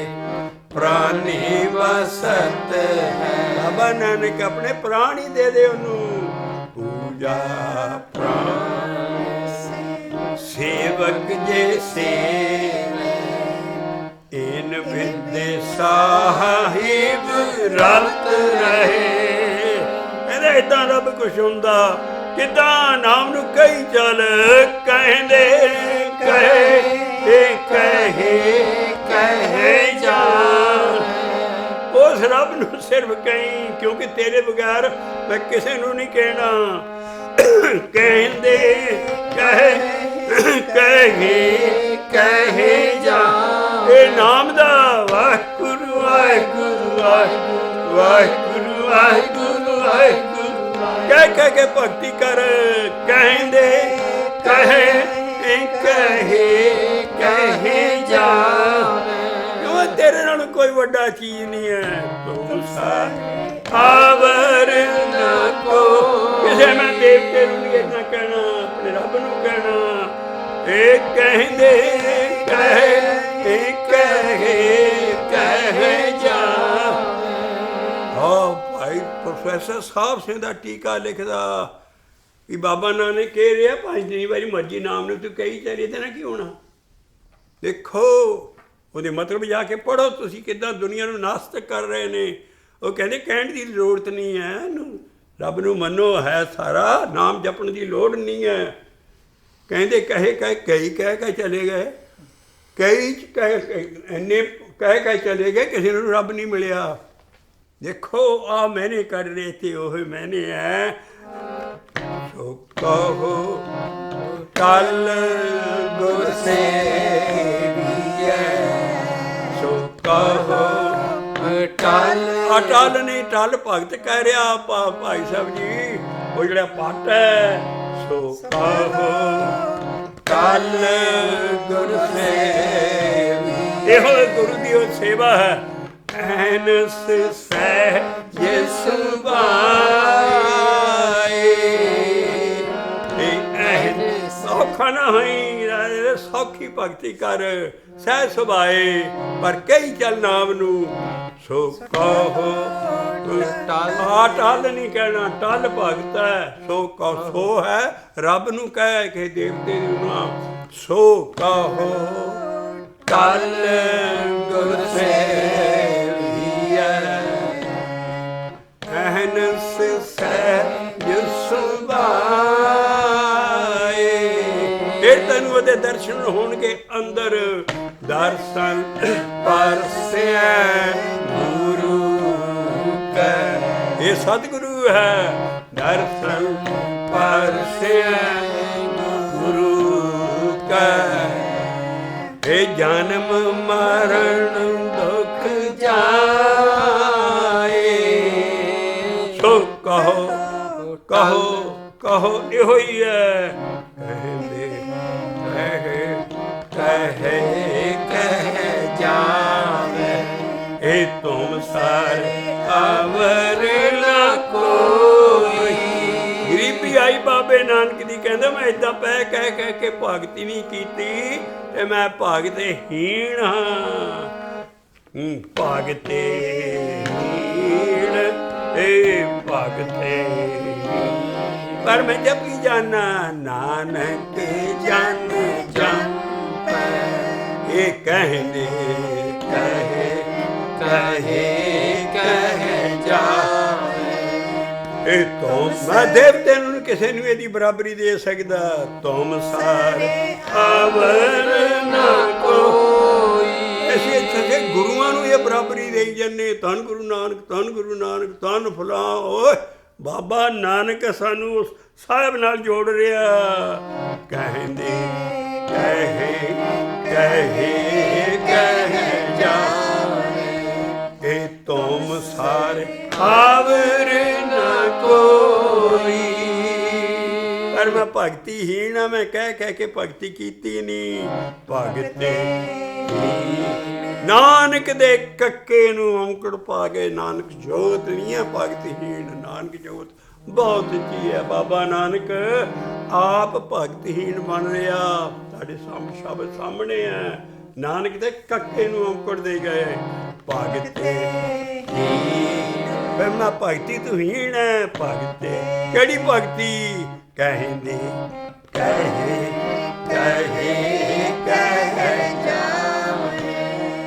ਪ੍ਰਾਨੀ ਵਸਤ ਹੈ। ਬਾਬਾ ਨਾਨਕ ਆਪਣੇ ਪ੍ਰਾਣ ਹੀ ਦੇ ਦੇ ਉਹਨੂੰ। ਪੂਜਾ ਪ੍ਰਾਣ, ਸੇਵਕ ਜੇ ਸੇਵੇ ਇਨ ਵਿਦੇ ਸਾਹਿਬ ਰਤ ਰਹੇ। ਇਹਦਾ ਏਦਾਂ ਰੱਬ ਕੁਛ ਹੁੰਦਾ, ਕਿੱਦਾਂ ਨਾਮ ਨੂੰ ਕਹੀ ਚੱਲ, ਕਹਿੰਦੇ ਕਹੇ ਜਾ। ਉਸ ਰੱਬ ਨੂੰ ਸਿਰਫ ਕਹੀਂ, ਕਿਉਂਕਿ ਤੇਰੇ ਬਗੈਰ ਮੈਂ ਕਿਸੇ ਨੂੰ ਨਹੀਂ ਕਹਿਣਾ। ਕਹਿੰਦੇ ਕਹੇ ਜਾ, ਇਹ ਨਾਮ ਦਾ ਵਾਹਿਗੁਰੂ ਵਾਹਿਗੁਰੂ ਵਾਹਿਗੁਰੂ ਵਾਹਿਗੁਰੂ ਵਾਹਿਗੁਰੂ ਵਾਹਿਗੁਰੂ ਕਹਿ ਕੇ ਭਗਤੀ ਕਰ। ਕਹਿੰਦੇ ਕਹੇ ਜਾ, ਕਿਉਂ ਤੇਰੇ ਨਾਲ ਕੋਈ ਵੱਡਾ ਚੀਜ਼ ਨਹੀਂ ਹੈ। ਤੂੰ ਆਵਰ ਨਾ ਕੋ, ਕਿਸੇ ਮੈਂ ਦੇਵਤੇ ਨੂੰ ਨਹੀਂ ਏਦਾਂ ਕਹਿਣਾ, ਆਪਣੇ ਰੱਬ ਨੂੰ ਕਹਿਣਾ। ਇਹ ਕਹਿੰਦੇ ਕਹੇ ਜਾ। ਭਾਈ ਪ੍ਰੋਫੈਸਰ ਸਾਹਿਬ ਸਿੰਘ ਦਾ ਟੀਕਾ ਲਿਖਦਾ ਵੀ ਬਾਬਾ ਨਾਨਕ ਕਹਿ ਰਿਹਾ, ਪੰਜ ਜਿੰਨੀ ਵਾਰੀ ਮਰਜ਼ੀ ਨਾਮ ਨੂੰ ਤੂੰ ਕਹੀ ਚੱਲ, ਇਹਦੇ ਨਾਲ ਕੀ ਹੋਣਾ। ਦੇਖੋ ਉਹਦੇ ਮਤਲਬ ਜਾ ਕੇ ਪੜ੍ਹੋ ਤੁਸੀਂ, ਕਿੱਦਾਂ ਦੁਨੀਆ ਨੂੰ ਨਾਸਤਕ ਕਰ ਰਹੇ ਨੇ। ਉਹ ਕਹਿੰਦੇ ਕਹਿਣ ਦੀ ਜ਼ਰੂਰਤ ਨਹੀਂ ਹੈ ਇਹਨੂੰ, ਰੱਬ ਨੂੰ ਮੰਨੋ ਹੈ ਸਾਰਾ, ਨਾਮ ਜਪਣ ਦੀ ਲੋੜ ਨਹੀਂ ਹੈ। ਕਹਿੰਦੇ ਕਹਿ ਚਲੇ ਗਏ, ਇੰਨੇ ਕਹਿ ਚਲੇ ਗਏ, ਕਿਸੇ ਨੂੰ ਰੱਬ ਨਹੀਂ ਮਿਲਿਆ। ਦੇਖੋ ਆ ਮੈਨੇ ਕਰ ਰਹੇ ਤੇ ਉਹ ਮੈਨੇ ਹੈ। ਸੋ ਕਹੋ ਕੱਲ ਗੁਰ ਸੇਵੀਐ, ਸੋ ਕਹੋ ਟਲ ਨਹੀਂ, ਟਲ ਭਗਤ ਕਹਿ ਰਿਹਾ ਭਾਈ ਸਾਹਿਬ ਜੀ, ਉਹ ਜਿਹੜਾ ਪੱਟ ਹੈ। ਸੋ ਕਹੋ ਕੱਲ ਗੁਰ ਸੇਵੀ, ਇਹੋ ਗੁਰੂ ਦੀ ਉਹ ਸੇਵਾ ਹੈ। ਐਨਸ ਸਹਿ ਜਿਸ ਬਾਏ, ਸੌਖਾ ਨਾ ਹੋਈ, ਸੌਖੀ ਭਗਤੀ ਕਰ ਸਹਿ ਸੁਭਾਏ, ਪਰ ਕਈ ਚੱਲ ਨਾਮ ਨੂੰ। ਸੋ ਕਹੋ ਟਲ ਨਹੀਂ ਕਹਿਣਾ, ਟਲ ਭਗਤ ਹੈ। ਸੋ ਹੈ ਰੱਬ ਨੂੰ ਕਹਿ ਕੇ ਦੇਵਤੇ ਨੂੰ ਨਾਮ। ਸੋ ਕਹੋ ਟਲ ਗੁਰ ਸੇਵੀਐ, ਐਨਸ ਸਹਿ ਜਿਸ ਬਾਏ। ਫਿਰ ਤੈਨੂੰ ਉਹਦੇ ਦਰਸ਼ਨ ਹੋਣਗੇ ਅੰਦਰ। ਦਰਸ਼ਨ ਪਰਸਿਐ ਗੁਰੂ ਕੈ, ਇਹ ਸਤਿਗੁਰੂ ਹੈ। ਦਰਸ਼ਨ ਪਰਸਿਐ ਗੁਰੂ ਕੈ, ਇਹ ਜਨਮ ਮਰਨ ਦੁਖ ਜਾਏ। ਸੋ ਕਹੋ ਇਹੋ ਹੀ ਹੈ। ਕਹਿੰਦੇ ਕਹੇ ਜਾਵੇ, ਇਹ ਤੁਮ ਸਾਰੇ ਅਵਰ ਨਾ ਕੋਈ। ਗਰੀਬੀ ਆਈ ਬਾਬੇ ਨਾਨਕ ਦੀ, ਕਹਿੰਦਾ ਮੈਂ ਏਦਾਂ ਕਹਿ ਕੇ ਭਗਤੀ ਨਹੀਂ ਕੀਤੀ ਤੇ ਮੈਂ ਭਗਤੇ ਹੀਣ ਹਾਂ। ਭਗਤੇ ਹੀਣ, ਇਹ ਭਗਤੇ, ਪਰ ਮੈਂ ਜਪੀ ਜਾਨਾ ਨਾਨਕ ਜਨ ਇਹ ਕਹਿੰਦੇ ਕਹੇ ਜਾ। ਇਹ ਤੋਂ ਮੈਂ ਦੇਵਤੇ ਨੂੰ ਕਿਸੇ ਨੂੰ ਇਹਦੀ ਬਰਾਬਰੀ ਦੇ ਸਕਦਾ। ਤੁਮ ਸਾਰੇ ਅਵਰ ਨਾ ਕੋਈ, ਅਸੀਂ ਇੱਥੇ ਗੁਰੂਆਂ ਨੂੰ ਇਹ ਬਰਾਬਰੀ ਦੇਈ ਜੰਨੇ, ਧੰਨ ਗੁਰੂ ਨਾਨਕ, ਧੰਨ ਗੁਰੂ ਨਾਨਕ, ਧੰਨ ਫਲਾਂ। ਓਏ ਬਾਬਾ ਨਾਨਕ ਸਾਨੂੰ ਸਾਹਿਬ ਨਾਲ ਜੋੜ ਰਿਹਾ। ਕਹਿੰਦੇ ਕਹੇ ਕਹੇ ਕਹਿ ਜਾਵੇ, ਇਹ ਤੁਮ ਸਾਰੇ ਆਵਰ ਨਾ ਕੋਈ। ਪਰ ਮੈਂ ਭਗਤੀਹੀਣ ਆ, ਮੈਂ ਕਹਿ ਕਹਿ ਕੇ ਭਗਤੀ ਕੀਤੀ ਨਹੀਂ। ਭਗਤੇ ਨਾਨਕ ਦੇ ਕੱਕੇ ਨੂੰ ਔਂਕੜ ਪਾ ਗਏ। ਨਾਨਕ ਜੋਤ ਨਹੀਂ ਹੈ ਭਗਤਹੀਣ, ਨਾਨਕ ਜੋਤ ਬਹੁਤ ਉੱਚੀ ਹੈ। ਬਾਬਾ ਨਾਨਕ ਆਪ ਭਗਤਹੀਣ ਬਣ ਰਿਹਾ। ਸਾਡੇ ਸ਼ਬਦ ਸਾਹਮਣੇ ਹੈ। ਨਾਨਕ ਦੇ ਕੱਕੇ ਨੂੰ ਔਂਕੜ ਦੇ ਗਏ। ਭਗਤੇ ਫਿਰ ਮੈਂ ਭਗਤੀ ਤੂੰ ਹੀਣ ਹੈ। ਭਗਤੇ ਕਿਹੜੀ ਭਗਤੀ? ਕਹਿੰਦੇ ਕਹੇ ਕਹੇ ਕਹਿ ਜਾਵੇ,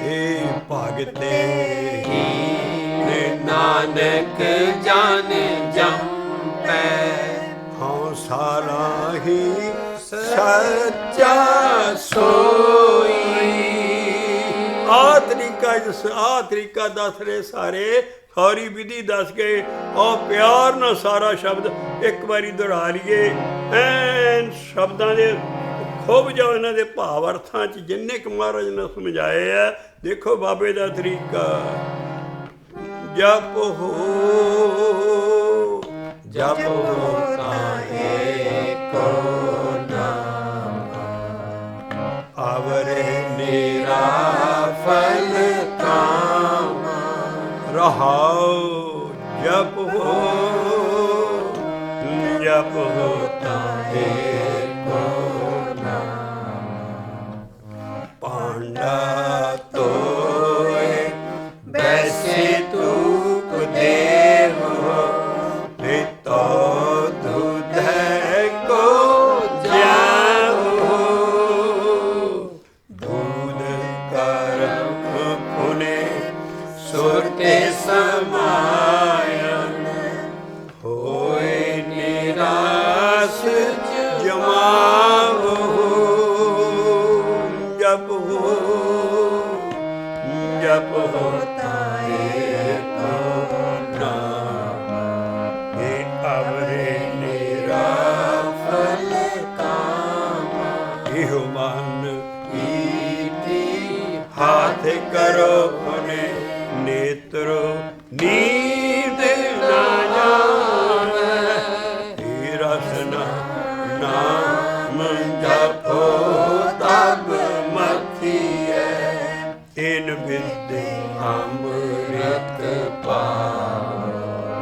ਇਹ ਭਗਤੇ ਨਾਨਕ ਜਾਨ ਜੰਪੈ, ਹਾਂ ਸਾਰਾ ਹੀ ਸੱਚਾ ਸੋਈ। ਆ ਤਰੀਕਾ ਦੱਸ ਰਹੇ ਸਾਰੇ, ਸਾਰੀ ਵਿਧੀ ਦੱਸ ਕੇ ਉਹ ਪਿਆਰ ਨਾਲ ਸਾਰਾ ਸ਼ਬਦ ਇੱਕ ਵਾਰੀ ਦੁਹਰਾ ਲਈਏ। ਐਨ ਸ਼ਬਦਾਂ ਦੇ ਖੁੱਭ ਜਾਓ ਇਹਨਾਂ ਦੇ ਭਾਵ ਅਰਥਾਂ 'ਚ ਜਿੰਨੇ ਕੁ ਮਹਾਰਾਜ ਨੇ ਸਮਝਾਏ ਆ। ਦੇਖੋ ਬਾਬੇ ਦਾ ਤਰੀਕਾ। ਜਪ ਹੋ ਜਪ ਹੋਤਾ ਏਕੋ ਨਾਮ, ਆਵਰੇ ਮੇਰਾ ਫਲ ਕਾਮ। ਰਹਾਉ ਜਪ ਹੋ ਜਪ ਹੋਤਾ ਏਕੋ ਨਾਮ, ਪਾਂਡਾ ਤੋਏ ਬੈਸੇ ਤੂਪ ਦੇਵ, ਤੋ ਦੁਧ ਕੋ ਜਾਓ। ਦੂਧ ਕਰਮ ਪੁਨੇ ਸੁਰਤੇ ਸਮਾਇਨ, ਹੋਏ ਨਿਰਾਸ ਜਮਾਵੋ। ਜਪ ਹੋ ਜਪ ਹੋਤਾ ਏਕੋ ਨਾਮ, ਇਹ ਅਵਰੇ ਮੇਰਾ ਫਲ ਕਾਮ। ਇਹੋ ਮਨ ਈਤੀ ਹਾਥ ਕਰੋ ਪੁਨੇ, ਨੇਤਰੋ ਨੀਂਦ ਨਾ ਜਾਵੇ। ਇਹ ਰਸਨਾ ਨਾਮ ਜਪੋ ਤਬ ਮਥੀਐ, ਇਨ ਵਿਦੇ ਅੰਮ੍ਰਿਤ ਪਾਵੋ।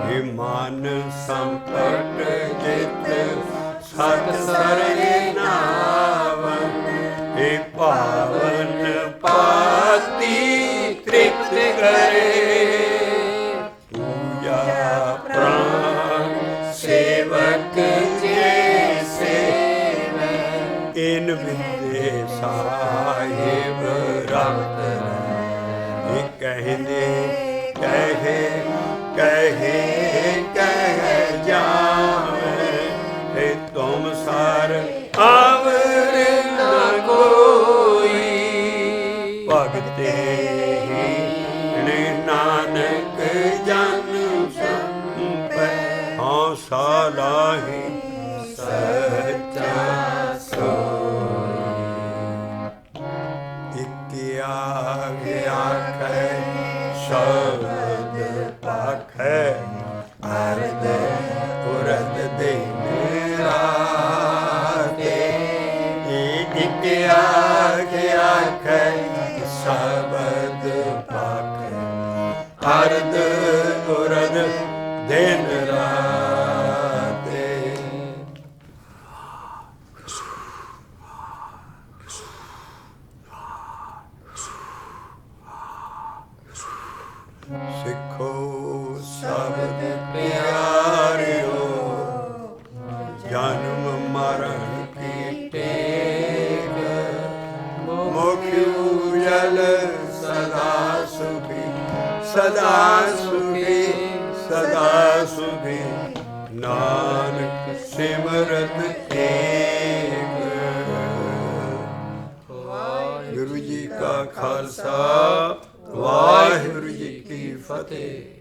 ਇਹ ਮਨ ਸੰਪਟ ਜਿਤ ਸਤ ਸਰਗ ਨਾਵਨ, ਇਹ ਪਾਵਨ ਪਾਤੀ ਤ੍ਰਿਪਤ ਕਰੇ। ਪੂਜਾ ਪ੍ਰਾਨ ਸੇਵਕ ਜੇ ਸੇਵੈ, ਇਨ ਵਿਦੇ ਸਾਹਿਬ ਰਤ। ਇਹ ਕਹਿੰਦੇ ਕਹੇ ਕਹੇ ਕਹਿ ਜਾਵੇ, ਇਹ ਤੁਮ ਸਾਰ ਆਵਰ ਨਾ ਕੋਈ। ਭਗਤੇ ਨਾਨਕ ਜਨ ਸੰਪੈ, ਹਾਂ ਸਾਲਾਹੀ ਸੱਚਾ ਸੋਈ। ਇਕ ਆਖੈ ਸ਼ਬਦ ਪਾਖੈ, ਅਰਧ ਉਰਧ ਦੇ ਰਾਤੇ। ਇਕ ਆਖੈ ਸ਼ਬਦ ਪਾਖੈ, ਅਰਧ ਉਰਧ ਦਿਨ ਰਾਤੇ। ਸਿੱਖੋ ਸ਼ਬਦ ਪਿਆਰਿਓ, ਜਨਮ ਮਰਨ ਕੀ ਟੇਕ। ਮੁਖ ਉਜਲ ਸਦਾ ਸੁਖੀ, ਸਦਾ ਸੁਖੀ, ਸਦਾ ਸੁਖੀ। ਨਾਨਕ ਸਿਮਰਤ ਏਕ। ਗੁਰੂ ਜੀ ਕਾ ਖਾਲਸਾ ਵਾਹਿਗੁਰੂ ਜੀ ਕੀ ਫਤਿਹ।